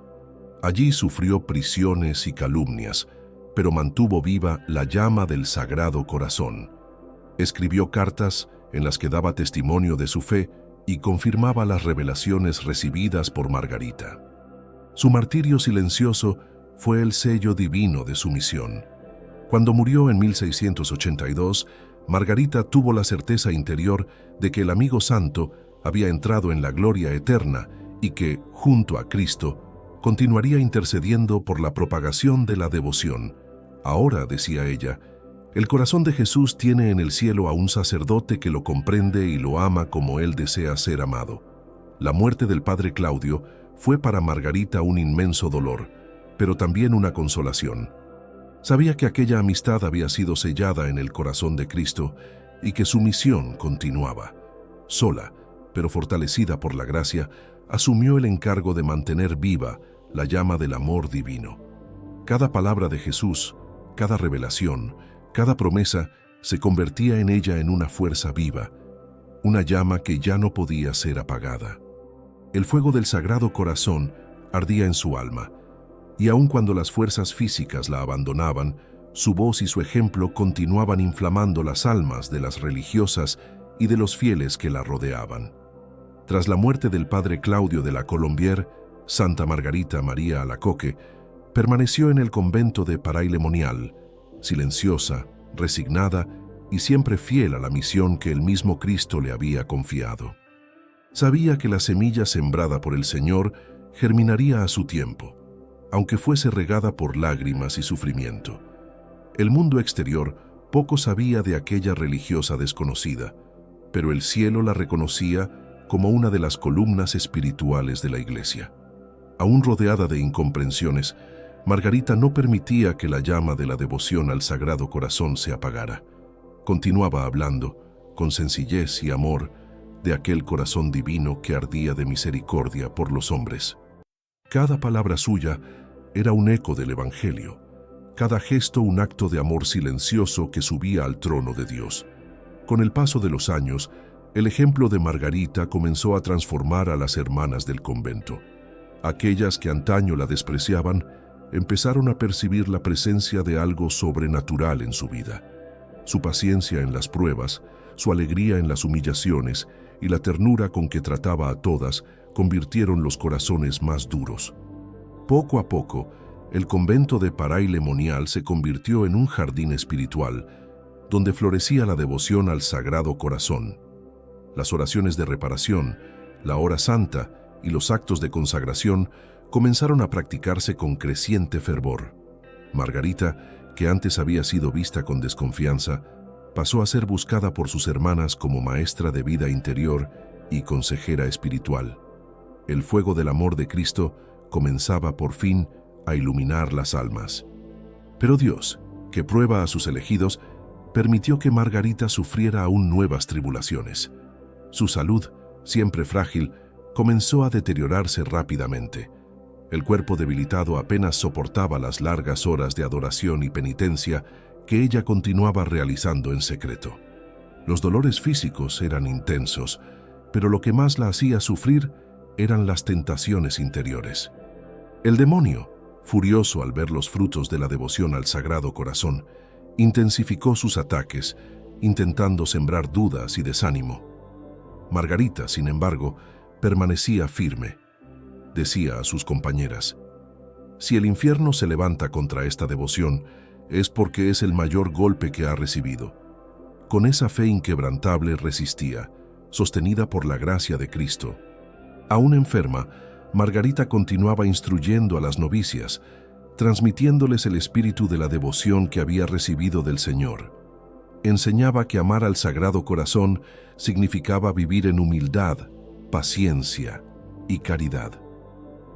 Allí sufrió prisiones y calumnias, pero mantuvo viva la llama del Sagrado Corazón. Escribió cartas en las que daba testimonio de su fe y confirmaba las revelaciones recibidas por Margarita. Su martirio silencioso fue el sello divino de su misión. Cuando murió en 1682, Margarita tuvo la certeza interior de que el amigo santo había entrado en la gloria eterna y que, junto a Cristo, continuaría intercediendo por la propagación de la devoción. Ahora, decía ella, el corazón de Jesús tiene en el cielo a un sacerdote que lo comprende y lo ama como él desea ser amado. La muerte del padre Claudio fue para Margarita un inmenso dolor, pero también una consolación. Sabía que aquella amistad había sido sellada en el corazón de Cristo y que su misión continuaba. Sola, pero fortalecida por la gracia, asumió el encargo de mantener viva la llama del amor divino. Cada palabra de Jesús, cada revelación, cada promesa se convertía en ella en una fuerza viva, una llama que ya no podía ser apagada. El fuego del Sagrado Corazón ardía en su alma, y aun cuando las fuerzas físicas la abandonaban, su voz y su ejemplo continuaban inflamando las almas de las religiosas y de los fieles que la rodeaban. Tras la muerte del padre Claudio de la Colombière, Santa Margarita María Alacoque permaneció en el convento de Paray-le-Monial, silenciosa, resignada y siempre fiel a la misión que el mismo Cristo le había confiado. Sabía que la semilla sembrada por el Señor germinaría a su tiempo, aunque fuese regada por lágrimas y sufrimiento. El mundo exterior poco sabía de aquella religiosa desconocida, pero el cielo la reconocía como una de las columnas espirituales de la Iglesia. Aún rodeada de incomprensiones, Margarita no permitía que la llama de la devoción al Sagrado Corazón se apagara. Continuaba hablando, con sencillez y amor, de aquel corazón divino que ardía de misericordia por los hombres. Cada palabra suya era un eco del Evangelio, cada gesto un acto de amor silencioso que subía al trono de Dios. Con el paso de los años, el ejemplo de Margarita comenzó a transformar a las hermanas del convento. Aquellas que antaño la despreciaban, empezaron a percibir la presencia de algo sobrenatural en su vida. Su paciencia en las pruebas, su alegría en las humillaciones y la ternura con que trataba a todas convirtieron los corazones más duros. Poco a poco, el convento de Paray-le-Monial se convirtió en un jardín espiritual donde florecía la devoción al Sagrado Corazón. Las oraciones de reparación, la hora santa y los actos de consagración comenzaron a practicarse con creciente fervor. Margarita, que antes había sido vista con desconfianza, pasó a ser buscada por sus hermanas como maestra de vida interior y consejera espiritual. El fuego del amor de Cristo comenzaba por fin a iluminar las almas. Pero Dios, que prueba a sus elegidos, permitió que Margarita sufriera aún nuevas tribulaciones. Su salud, siempre frágil, comenzó a deteriorarse rápidamente. El cuerpo debilitado apenas soportaba las largas horas de adoración y penitencia que ella continuaba realizando en secreto. Los dolores físicos eran intensos, pero lo que más la hacía sufrir eran las tentaciones interiores. El demonio, furioso al ver los frutos de la devoción al Sagrado Corazón, intensificó sus ataques, intentando sembrar dudas y desánimo. Margarita, sin embargo, permanecía firme. Decía a sus compañeras: «Si el infierno se levanta contra esta devoción, es porque es el mayor golpe que ha recibido». Con esa fe inquebrantable resistía, sostenida por la gracia de Cristo. Aún enferma, Margarita continuaba instruyendo a las novicias, transmitiéndoles el espíritu de la devoción que había recibido del Señor. Enseñaba que amar al Sagrado Corazón significaba vivir en humildad, paciencia y caridad.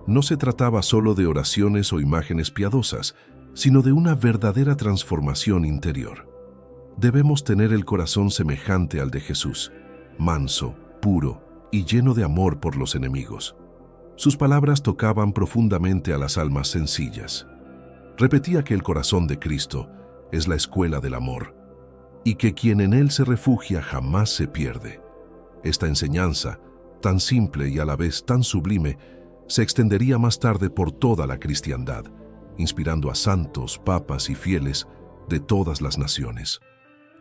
No se trataba solo de oraciones o imágenes piadosas, sino de una verdadera transformación interior. Debemos tener el corazón semejante al de Jesús, manso, puro y lleno de amor por los enemigos. Sus palabras tocaban profundamente a las almas sencillas. Repetía que el corazón de Cristo es la escuela del amor y que quien en él se refugia jamás se pierde. Esta enseñanza, tan simple y a la vez tan sublime, se extendería más tarde por toda la cristiandad, inspirando a santos, papas y fieles de todas las naciones.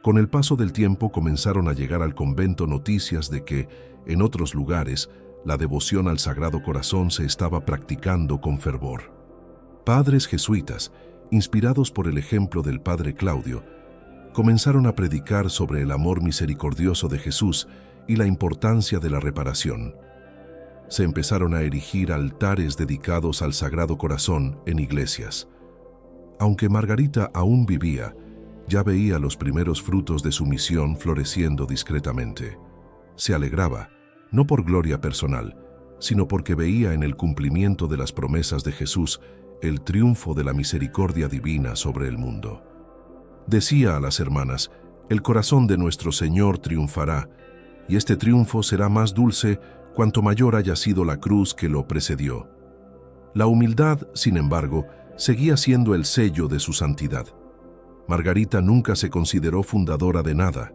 Con el paso del tiempo comenzaron a llegar al convento noticias de que, en otros lugares, la devoción al Sagrado Corazón se estaba practicando con fervor. Padres jesuitas, inspirados por el ejemplo del padre Claudio, comenzaron a predicar sobre el amor misericordioso de Jesús y la importancia de la reparación. Se empezaron a erigir altares dedicados al Sagrado Corazón en iglesias. Aunque Margarita aún vivía, ya veía los primeros frutos de su misión floreciendo discretamente. Se alegraba, no por gloria personal, sino porque veía en el cumplimiento de las promesas de Jesús el triunfo de la misericordia divina sobre el mundo. Decía a las hermanas: «El corazón de nuestro Señor triunfará, y este triunfo será más dulce cuanto mayor haya sido la cruz que lo precedió». La humildad, sin embargo, seguía siendo el sello de su santidad. Margarita nunca se consideró fundadora de nada.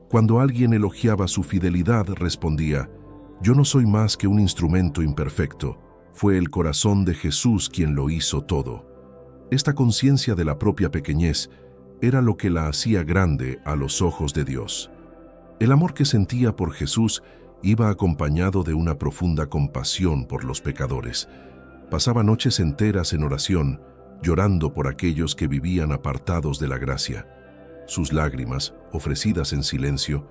Cuando alguien elogiaba su fidelidad, respondía: «Yo no soy más que un instrumento imperfecto. Fue el corazón de Jesús quien lo hizo todo». Esta conciencia de la propia pequeñez era lo que la hacía grande a los ojos de Dios. El amor que sentía por Jesús iba acompañado de una profunda compasión por los pecadores. Pasaba noches enteras en oración, llorando por aquellos que vivían apartados de la gracia. Sus lágrimas, ofrecidas en silencio,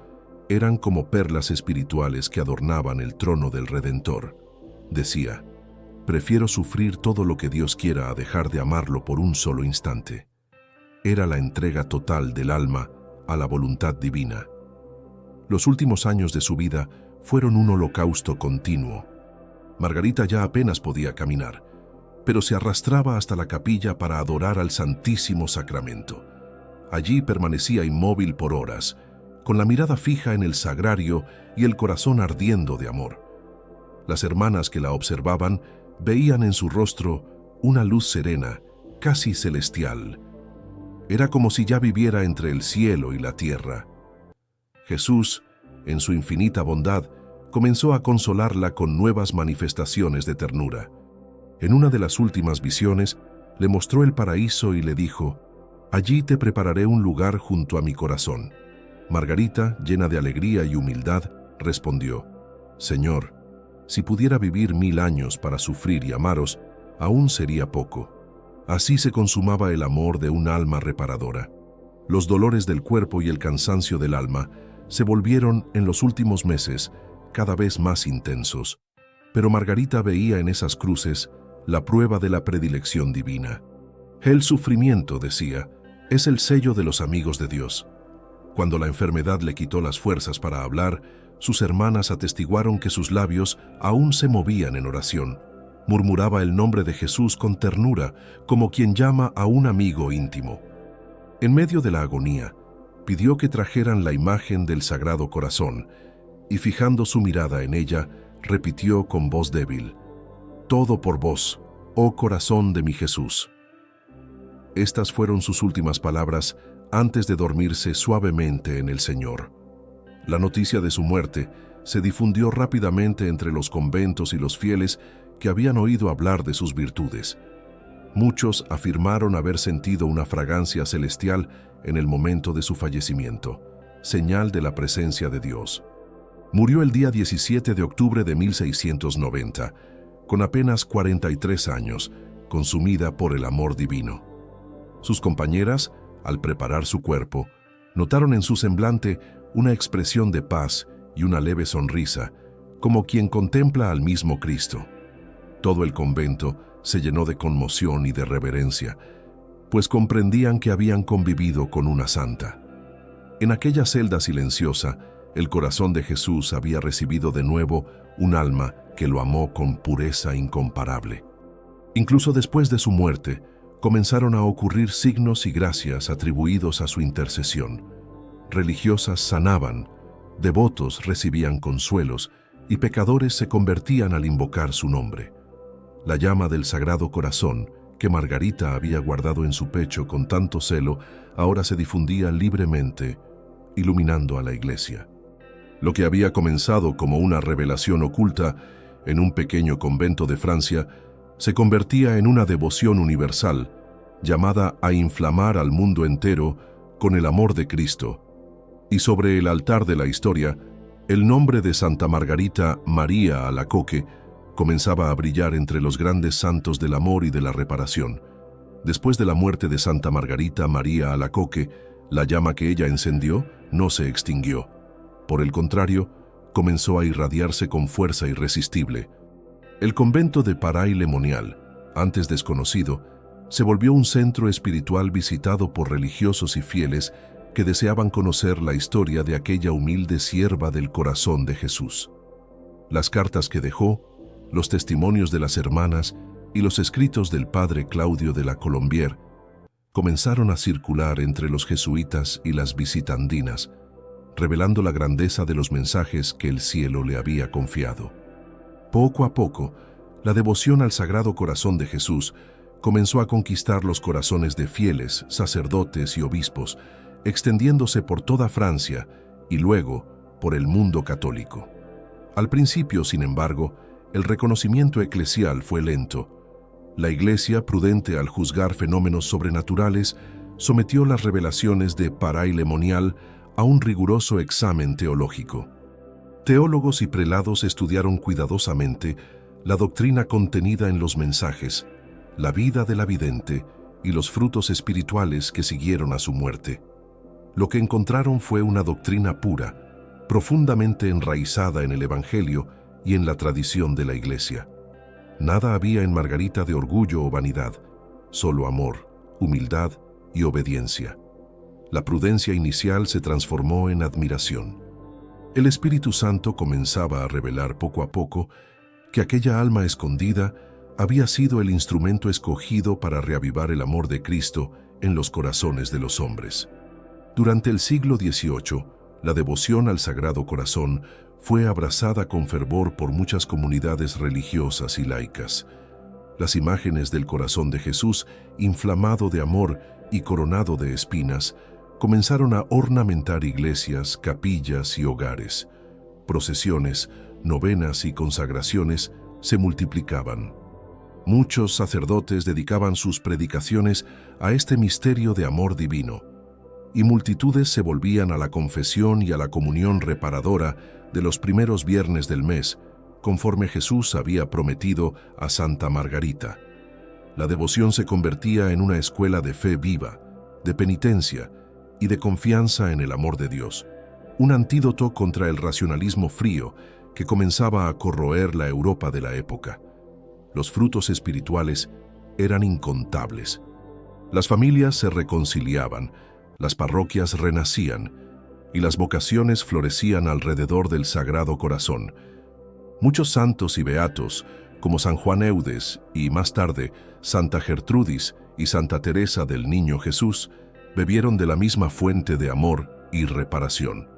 eran como perlas espirituales que adornaban el trono del Redentor. Decía: «Prefiero sufrir todo lo que Dios quiera a dejar de amarlo por un solo instante». Era la entrega total del alma a la voluntad divina. Los últimos años de su vida fueron un holocausto continuo. Margarita ya apenas podía caminar, pero se arrastraba hasta la capilla para adorar al Santísimo Sacramento. Allí permanecía inmóvil por horas, con la mirada fija en el sagrario y el corazón ardiendo de amor. Las hermanas que la observaban veían en su rostro una luz serena, casi celestial. Era como si ya viviera entre el cielo y la tierra. Jesús, en su infinita bondad, comenzó a consolarla con nuevas manifestaciones de ternura. En una de las últimas visiones, le mostró el paraíso y le dijo: «Allí te prepararé un lugar junto a mi corazón». Margarita, llena de alegría y humildad, respondió: «Señor, si pudiera vivir 1000 años para sufrir y amaros, aún sería poco». Así se consumaba el amor de un alma reparadora. Los dolores del cuerpo y el cansancio del alma se volvieron, en los últimos meses, cada vez más intensos. Pero Margarita veía en esas cruces la prueba de la predilección divina. El sufrimiento, decía, es el sello de los amigos de Dios. Cuando la enfermedad le quitó las fuerzas para hablar, sus hermanas atestiguaron que sus labios aún se movían en oración. Murmuraba el nombre de Jesús con ternura, como quien llama a un amigo íntimo. En medio de la agonía, pidió que trajeran la imagen del Sagrado Corazón y, fijando su mirada en ella, repitió con voz débil: «Todo por vos, oh corazón de mi Jesús». Estas fueron sus últimas palabras antes de dormirse suavemente en el Señor. La noticia de su muerte se difundió rápidamente entre los conventos y los fieles que habían oído hablar de sus virtudes. Muchos afirmaron haber sentido una fragancia celestial en el momento de su fallecimiento, señal de la presencia de Dios. Murió el día 17 de octubre de 1690, con apenas 43 años, consumida por el amor divino. Sus compañeras, al preparar su cuerpo, notaron en su semblante una expresión de paz y una leve sonrisa, como quien contempla al mismo Cristo. Todo el convento se llenó de conmoción y de reverencia, pues comprendían que habían convivido con una santa. En aquella celda silenciosa, el corazón de Jesús había recibido de nuevo un alma que lo amó con pureza incomparable. Incluso después de su muerte, comenzaron a ocurrir signos y gracias atribuidos a su intercesión. Religiosas sanaban, devotos recibían consuelos y pecadores se convertían al invocar su nombre. La llama del Sagrado Corazón, que Margarita había guardado en su pecho con tanto celo, ahora se difundía libremente, iluminando a la Iglesia. Lo que había comenzado como una revelación oculta en un pequeño convento de Francia se convertía en una devoción universal, llamada a inflamar al mundo entero con el amor de Cristo. Y sobre el altar de la historia, el nombre de Santa Margarita María Alacoque comenzaba a brillar entre los grandes santos del amor y de la reparación. Después de la muerte de Santa Margarita María Alacoque, la llama que ella encendió no se extinguió. Por el contrario, comenzó a irradiarse con fuerza irresistible. El convento de Paray-le-Monial, antes desconocido, se volvió un centro espiritual visitado por religiosos y fieles que deseaban conocer la historia de aquella humilde sierva del corazón de Jesús. Las cartas que dejó, los testimonios de las hermanas y los escritos del padre Claudio de la Colombière comenzaron a circular entre los jesuitas y las visitandinas, revelando la grandeza de los mensajes que el cielo le había confiado. Poco a poco, la devoción al Sagrado Corazón de Jesús comenzó a conquistar los corazones de fieles, sacerdotes y obispos, extendiéndose por toda Francia y luego por el mundo católico. Al principio, sin embargo, el reconocimiento eclesial fue lento. La Iglesia, prudente al juzgar fenómenos sobrenaturales, sometió las revelaciones de Paray-le-Monial a un riguroso examen teológico. Teólogos y prelados estudiaron cuidadosamente la doctrina contenida en los mensajes, la vida de la vidente y los frutos espirituales que siguieron a su muerte. Lo que encontraron fue una doctrina pura, profundamente enraizada en el Evangelio y en la tradición de la Iglesia. Nada había en Margarita de orgullo o vanidad, solo amor, humildad y obediencia. La prudencia inicial se transformó en admiración. El Espíritu Santo comenzaba a revelar poco a poco que aquella alma escondida había sido el instrumento escogido para reavivar el amor de Cristo en los corazones de los hombres. Durante el siglo XVIII, la devoción al Sagrado Corazón fue abrazada con fervor por muchas comunidades religiosas y laicas. Las imágenes del corazón de Jesús, inflamado de amor y coronado de espinas, comenzaron a ornamentar iglesias, capillas y hogares. Procesiones, novenas y consagraciones se multiplicaban. Muchos sacerdotes dedicaban sus predicaciones a este misterio de amor divino, y multitudes se volvían a la confesión y a la comunión reparadora de los primeros viernes del mes, conforme Jesús había prometido a Santa Margarita. La devoción se convertía en una escuela de fe viva, de penitencia y de confianza en el amor de Dios, un antídoto contra el racionalismo frío que comenzaba a corroer la Europa de la época. Los frutos espirituales eran incontables. Las familias se reconciliaban, las parroquias renacían y las vocaciones florecían alrededor del Sagrado Corazón. Muchos santos y beatos, como San Juan Eudes y más tarde Santa Gertrudis y Santa Teresa del Niño Jesús, bebieron de la misma fuente de amor y reparación.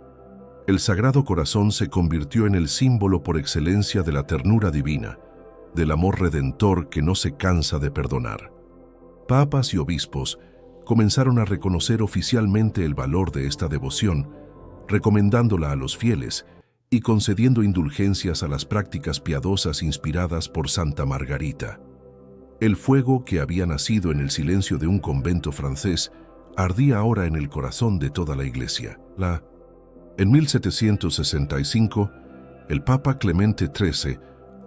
El Sagrado Corazón se convirtió en el símbolo por excelencia de la ternura divina, del amor redentor que no se cansa de perdonar. Papas y obispos comenzaron a reconocer oficialmente el valor de esta devoción, recomendándola a los fieles y concediendo indulgencias a las prácticas piadosas inspiradas por Santa Margarita. El fuego que había nacido en el silencio de un convento francés ardía ahora en el corazón de toda la Iglesia. En 1765, el Papa Clemente XIII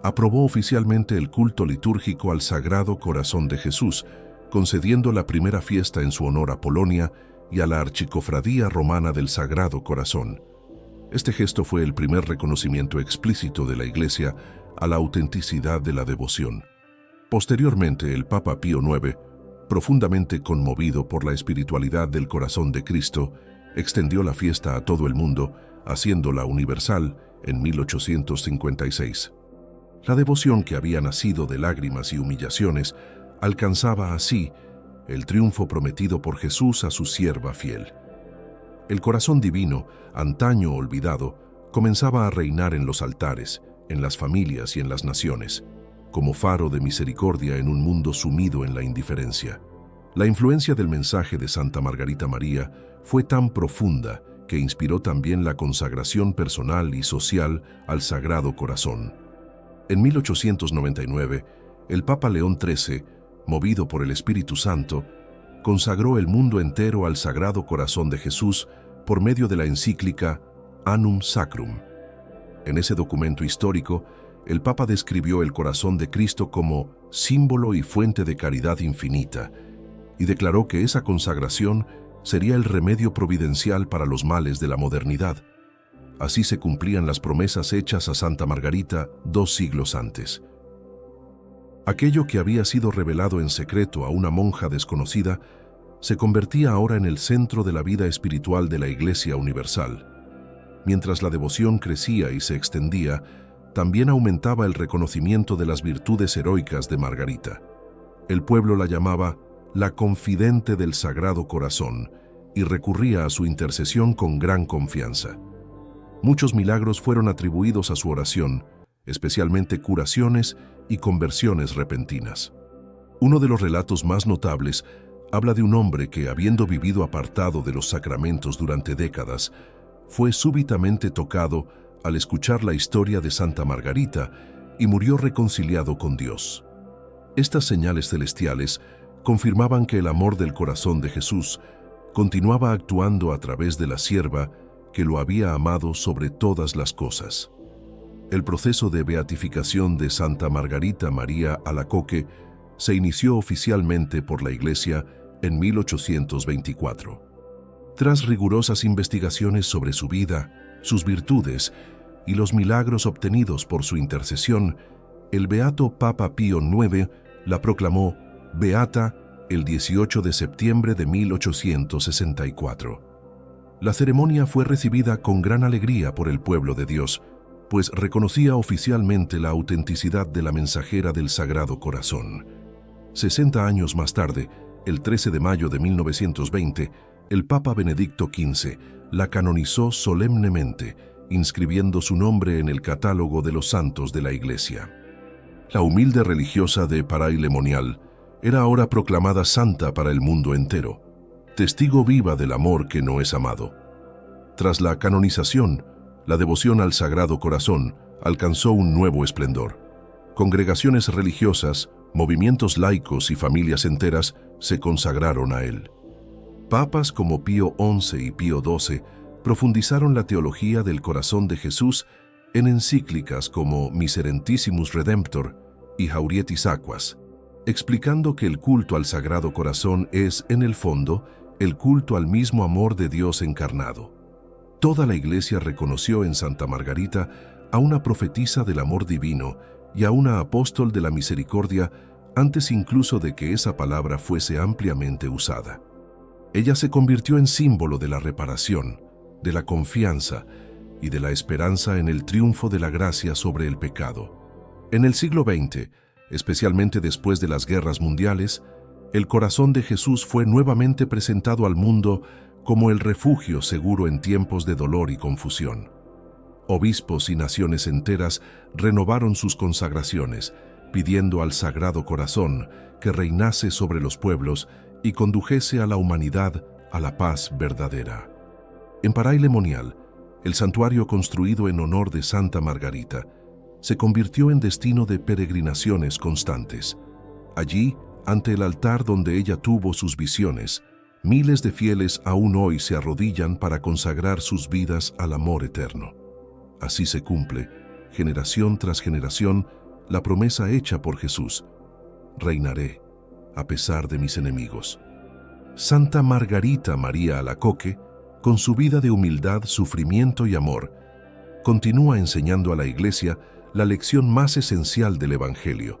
aprobó oficialmente el culto litúrgico al Sagrado Corazón de Jesús, concediendo la primera fiesta en su honor a Polonia y a la Archicofradía Romana del Sagrado Corazón. Este gesto fue el primer reconocimiento explícito de la Iglesia a la autenticidad de la devoción. Posteriormente, el Papa Pío IX, profundamente conmovido por la espiritualidad del corazón de Cristo, extendió la fiesta a todo el mundo, haciéndola universal en 1856. La devoción que había nacido de lágrimas y humillaciones alcanzaba así el triunfo prometido por Jesús a su sierva fiel. El corazón divino, antaño olvidado, comenzaba a reinar en los altares, en las familias y en las naciones, como faro de misericordia en un mundo sumido en la indiferencia. La influencia del mensaje de Santa Margarita María fue tan profunda que inspiró también la consagración personal y social al Sagrado Corazón. En 1899, el Papa León XIII, movido por el Espíritu Santo, consagró el mundo entero al Sagrado Corazón de Jesús por medio de la encíclica Annum Sacrum. En ese documento histórico, el Papa describió el corazón de Cristo como símbolo y fuente de caridad infinita y declaró que esa consagración sería el remedio providencial para los males de la modernidad. Así se cumplían las promesas hechas a Santa Margarita 2 siglos antes. Aquello que había sido revelado en secreto a una monja desconocida se convertía ahora en el centro de la vida espiritual de la Iglesia Universal. Mientras la devoción crecía y se extendía, también aumentaba el reconocimiento de las virtudes heroicas de Margarita. El pueblo la llamaba la confidente del Sagrado Corazón y recurría a su intercesión con gran confianza. Muchos milagros fueron atribuidos a su oración, especialmente curaciones y conversiones repentinas. Uno de los relatos más notables habla de un hombre que, habiendo vivido apartado de los sacramentos durante décadas, fue súbitamente tocado al escuchar la historia de Santa Margarita y murió reconciliado con Dios. Estas señales celestiales confirmaban que el amor del corazón de Jesús continuaba actuando a través de la sierva que lo había amado sobre todas las cosas. El proceso de beatificación de Santa Margarita María Alacoque se inició oficialmente por la Iglesia en 1824. Tras rigurosas investigaciones sobre su vida, sus virtudes y los milagros obtenidos por su intercesión, el beato Papa Pío IX la proclamó beata el 18 de septiembre de 1864. La ceremonia fue recibida con gran alegría por el pueblo de Dios, pues reconocía oficialmente la autenticidad de la mensajera del Sagrado Corazón. 60 años más tarde, el 13 de mayo de 1920, el Papa Benedicto XV la canonizó solemnemente, inscribiendo su nombre en el catálogo de los santos de la Iglesia. La humilde religiosa de Paray-le-Monial era ahora proclamada santa para el mundo entero, testigo viva del amor que no es amado. Tras la canonización, la devoción al Sagrado Corazón alcanzó un nuevo esplendor. Congregaciones religiosas, movimientos laicos y familias enteras se consagraron a él. Papas como Pío XI y Pío XII profundizaron la teología del corazón de Jesús en encíclicas como Miserentissimus Redemptor y Haurietis Aquas, explicando que el culto al Sagrado Corazón es, en el fondo, el culto al mismo amor de Dios encarnado. Toda la Iglesia reconoció en Santa Margarita a una profetisa del amor divino y a una apóstol de la misericordia antes incluso de que esa palabra fuese ampliamente usada. Ella se convirtió en símbolo de la reparación, de la confianza y de la esperanza en el triunfo de la gracia sobre el pecado. En el siglo XX, especialmente después de las guerras mundiales, el corazón de Jesús fue nuevamente presentado al mundo como el refugio seguro en tiempos de dolor y confusión. Obispos y naciones enteras renovaron sus consagraciones, pidiendo al Sagrado Corazón que reinase sobre los pueblos y condujese a la humanidad a la paz verdadera. En Paray-le-Monial, el santuario construido en honor de Santa Margarita se convirtió en destino de peregrinaciones constantes. Allí, ante el altar donde ella tuvo sus visiones, miles de fieles aún hoy se arrodillan para consagrar sus vidas al amor eterno. Así se cumple, generación tras generación, la promesa hecha por Jesús: reinaré a pesar de mis enemigos. Santa Margarita María Alacoque, con su vida de humildad, sufrimiento y amor, continúa enseñando a la Iglesia la lección más esencial del Evangelio.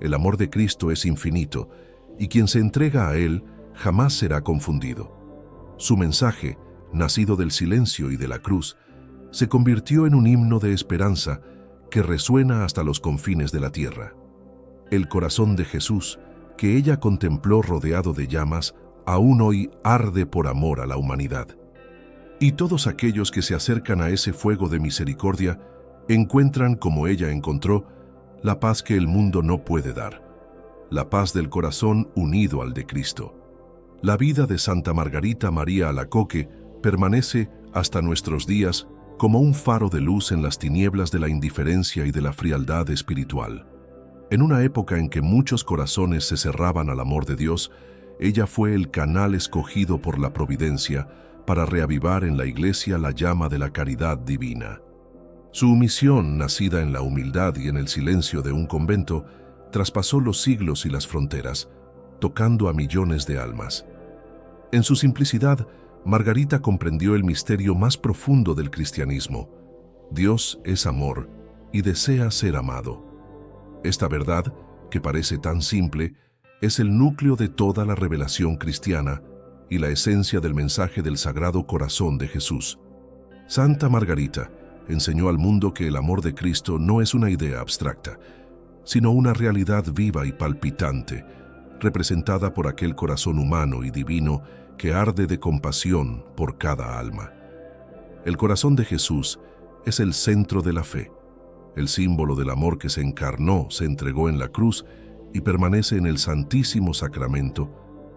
El amor de Cristo es infinito, y quien se entrega a Él jamás será confundido. Su mensaje, nacido del silencio y de la cruz, se convirtió en un himno de esperanza que resuena hasta los confines de la tierra. El corazón de Jesús, que ella contempló rodeado de llamas, aún hoy arde por amor a la humanidad. Y todos aquellos que se acercan a ese fuego de misericordia encuentran, como ella encontró, la paz que el mundo no puede dar, la paz del corazón unido al de Cristo. La vida de Santa Margarita María Alacoque permanece hasta nuestros días como un faro de luz en las tinieblas de la indiferencia y de la frialdad espiritual. En una época en que muchos corazones se cerraban al amor de Dios, ella fue el canal escogido por la providencia para reavivar en la Iglesia la llama de la caridad divina. Su misión, nacida en la humildad y en el silencio de un convento, traspasó los siglos y las fronteras, tocando a millones de almas. En su simplicidad, Margarita comprendió el misterio más profundo del cristianismo: Dios es amor y desea ser amado. Esta verdad, que parece tan simple, es el núcleo de toda la revelación cristiana y la esencia del mensaje del Sagrado Corazón de Jesús. Santa Margarita enseñó al mundo que el amor de Cristo no es una idea abstracta, sino una realidad viva y palpitante, representada por aquel corazón humano y divino que arde de compasión por cada alma. El corazón de Jesús es el centro de la fe, el símbolo del amor que se encarnó, se entregó en la cruz y permanece en el Santísimo Sacramento,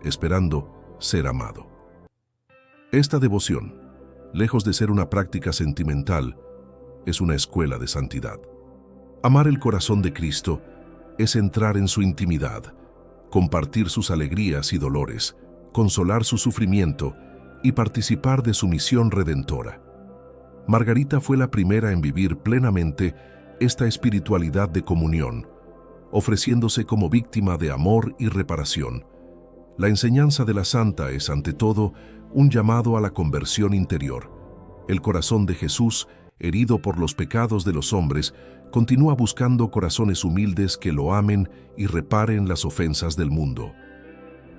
esperando ser amado. Esta devoción, lejos de ser una práctica sentimental, es una escuela de santidad. Amar el corazón de Cristo es entrar en su intimidad, compartir sus alegrías y dolores, consolar su sufrimiento y participar de su misión redentora. Margarita fue la primera en vivir plenamente esta espiritualidad de comunión, ofreciéndose como víctima de amor y reparación. La enseñanza de la santa es, ante todo, un llamado a la conversión interior. El corazón de Jesús, herido por los pecados de los hombres, continúa buscando corazones humildes que lo amen y reparen las ofensas del mundo.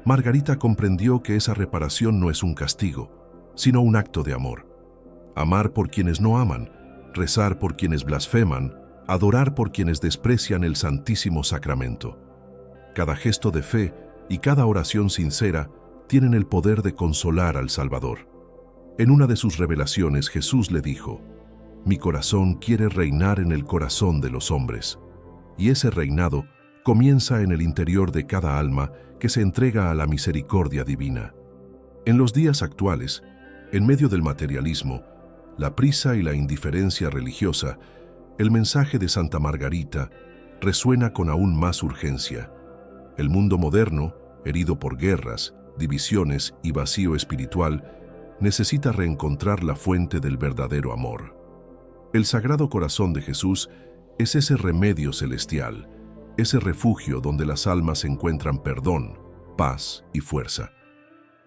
Margarita comprendió que esa reparación no es un castigo, sino un acto de amor. Amar por quienes no aman, rezar por quienes blasfeman, adorar por quienes desprecian el Santísimo Sacramento. Cada gesto de fe y cada oración sincera tienen el poder de consolar al Salvador. En una de sus revelaciones, Jesús le dijo: «Mi corazón quiere reinar en el corazón de los hombres». Y ese reinado comienza en el interior de cada alma que se entrega a la misericordia divina. En los días actuales, en medio del materialismo, la prisa y la indiferencia religiosa, el mensaje de Santa Margarita resuena con aún más urgencia. El mundo moderno, herido por guerras, divisiones y vacío espiritual, necesita reencontrar la fuente del verdadero amor. El Sagrado Corazón de Jesús es ese remedio celestial, ese refugio donde las almas encuentran perdón, paz y fuerza.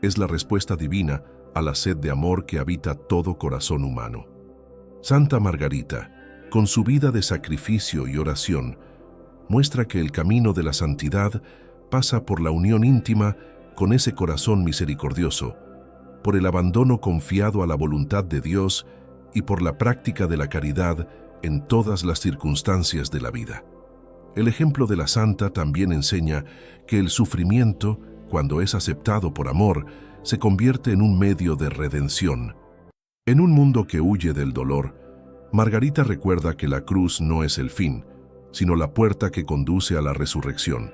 Es la respuesta divina a la sed de amor que habita todo corazón humano. Santa Margarita, con su vida de sacrificio y oración, muestra que el camino de la santidad pasa por la unión íntima con ese corazón misericordioso, por el abandono confiado a la voluntad de Dios y por la práctica de la caridad en todas las circunstancias de la vida. El ejemplo de la santa también enseña que el sufrimiento, cuando es aceptado por amor, se convierte en un medio de redención. En un mundo que huye del dolor, Margarita recuerda que la cruz no es el fin, sino la puerta que conduce a la resurrección.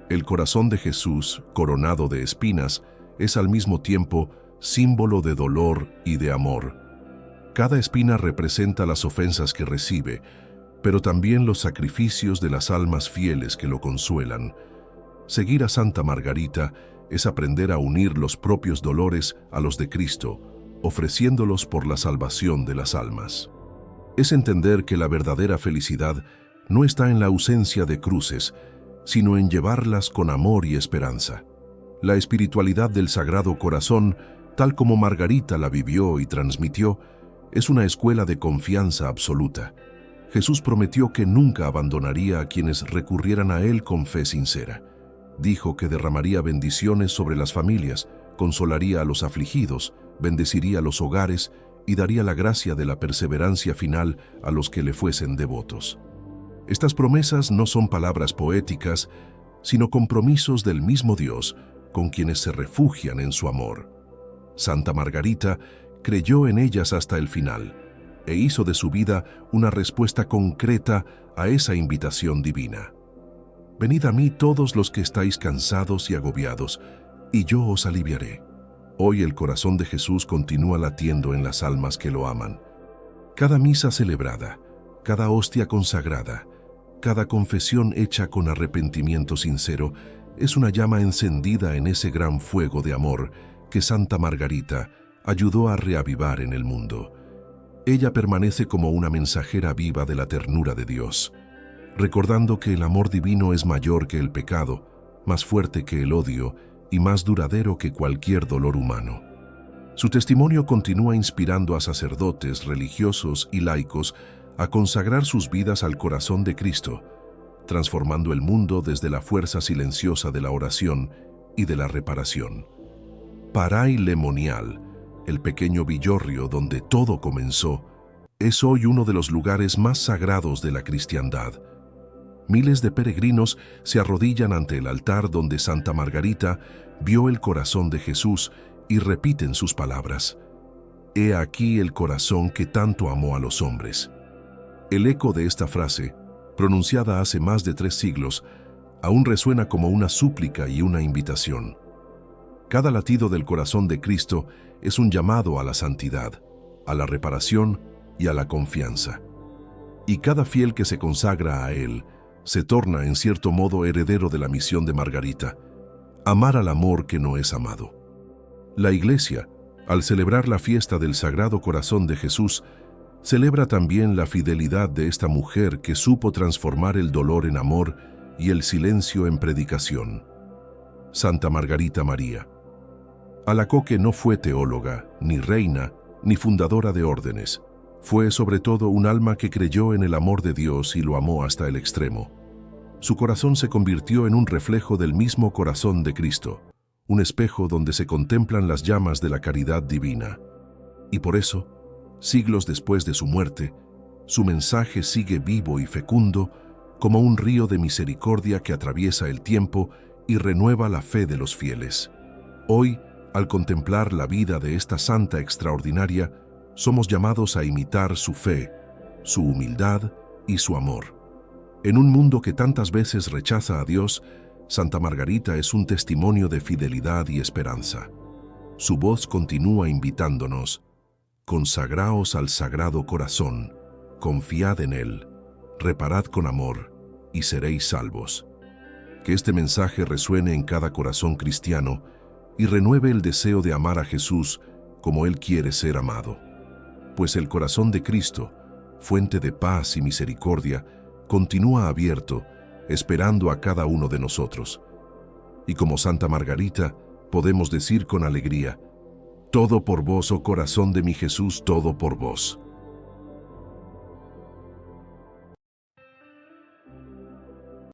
El corazón de Jesús, coronado de espinas, es al mismo tiempo símbolo de dolor y de amor. Cada espina representa las ofensas que recibe, pero también los sacrificios de las almas fieles que lo consuelan. Seguir a Santa Margarita es aprender a unir los propios dolores a los de Cristo, ofreciéndolos por la salvación de las almas. Es entender que la verdadera felicidad no está en la ausencia de cruces, sino en llevarlas con amor y esperanza. La espiritualidad del Sagrado Corazón, tal como Margarita la vivió y transmitió, es una escuela de confianza absoluta. Jesús prometió que nunca abandonaría a quienes recurrieran a Él con fe sincera. Dijo que derramaría bendiciones sobre las familias, consolaría a los afligidos, bendeciría los hogares y daría la gracia de la perseverancia final a los que le fuesen devotos. Estas promesas no son palabras poéticas, sino compromisos del mismo Dios con quienes se refugian en su amor. Santa Margarita creyó en ellas hasta el final e hizo de su vida una respuesta concreta a esa invitación divina. Venid a mí todos los que estáis cansados y agobiados, y yo os aliviaré. Hoy el corazón de Jesús continúa latiendo en las almas que lo aman. Cada misa celebrada, cada hostia consagrada, cada confesión hecha con arrepentimiento sincero es una llama encendida en ese gran fuego de amor que Santa Margarita ayudó a reavivar en el mundo. Ella permanece como una mensajera viva de la ternura de Dios, recordando que el amor divino es mayor que el pecado, más fuerte que el odio y más duradero que cualquier dolor humano. Su testimonio continúa inspirando a sacerdotes, religiosos y laicos a consagrar sus vidas al corazón de Cristo, transformando el mundo desde la fuerza silenciosa de la oración y de la reparación. Paray le Monial, el pequeño villorrio donde todo comenzó, es hoy uno de los lugares más sagrados de la cristiandad. Miles de peregrinos se arrodillan ante el altar donde Santa Margarita vio el corazón de Jesús y repiten sus palabras: «He aquí el corazón que tanto amó a los hombres». El eco de esta frase, pronunciada hace más de 3 siglos, aún resuena como una súplica y una invitación. Cada latido del corazón de Cristo es un llamado a la santidad, a la reparación y a la confianza. Y cada fiel que se consagra a Él se torna en cierto modo heredero de la misión de Margarita: amar al amor que no es amado. La Iglesia, al celebrar la fiesta del Sagrado Corazón de Jesús, celebra también la fidelidad de esta mujer que supo transformar el dolor en amor y el silencio en predicación. Santa Margarita María. Alacoque no fue teóloga, ni reina, ni fundadora de órdenes. Fue sobre todo un alma que creyó en el amor de Dios y lo amó hasta el extremo. Su corazón se convirtió en un reflejo del mismo corazón de Cristo, un espejo donde se contemplan las llamas de la caridad divina. Y por eso, siglos después de su muerte, su mensaje sigue vivo y fecundo como un río de misericordia que atraviesa el tiempo y renueva la fe de los fieles. Hoy, al contemplar la vida de esta santa extraordinaria, somos llamados a imitar su fe, su humildad y su amor. En un mundo que tantas veces rechaza a Dios, Santa Margarita es un testimonio de fidelidad y esperanza. Su voz continúa invitándonos: consagraos al Sagrado Corazón, confiad en Él, reparad con amor y seréis salvos. Que este mensaje resuene en cada corazón cristiano y renueve el deseo de amar a Jesús como Él quiere ser amado. Pues el corazón de Cristo, fuente de paz y misericordia, continúa abierto, esperando a cada uno de nosotros. Y como Santa Margarita, podemos decir con alegría: todo por vos, oh corazón de mi Jesús, todo por vos.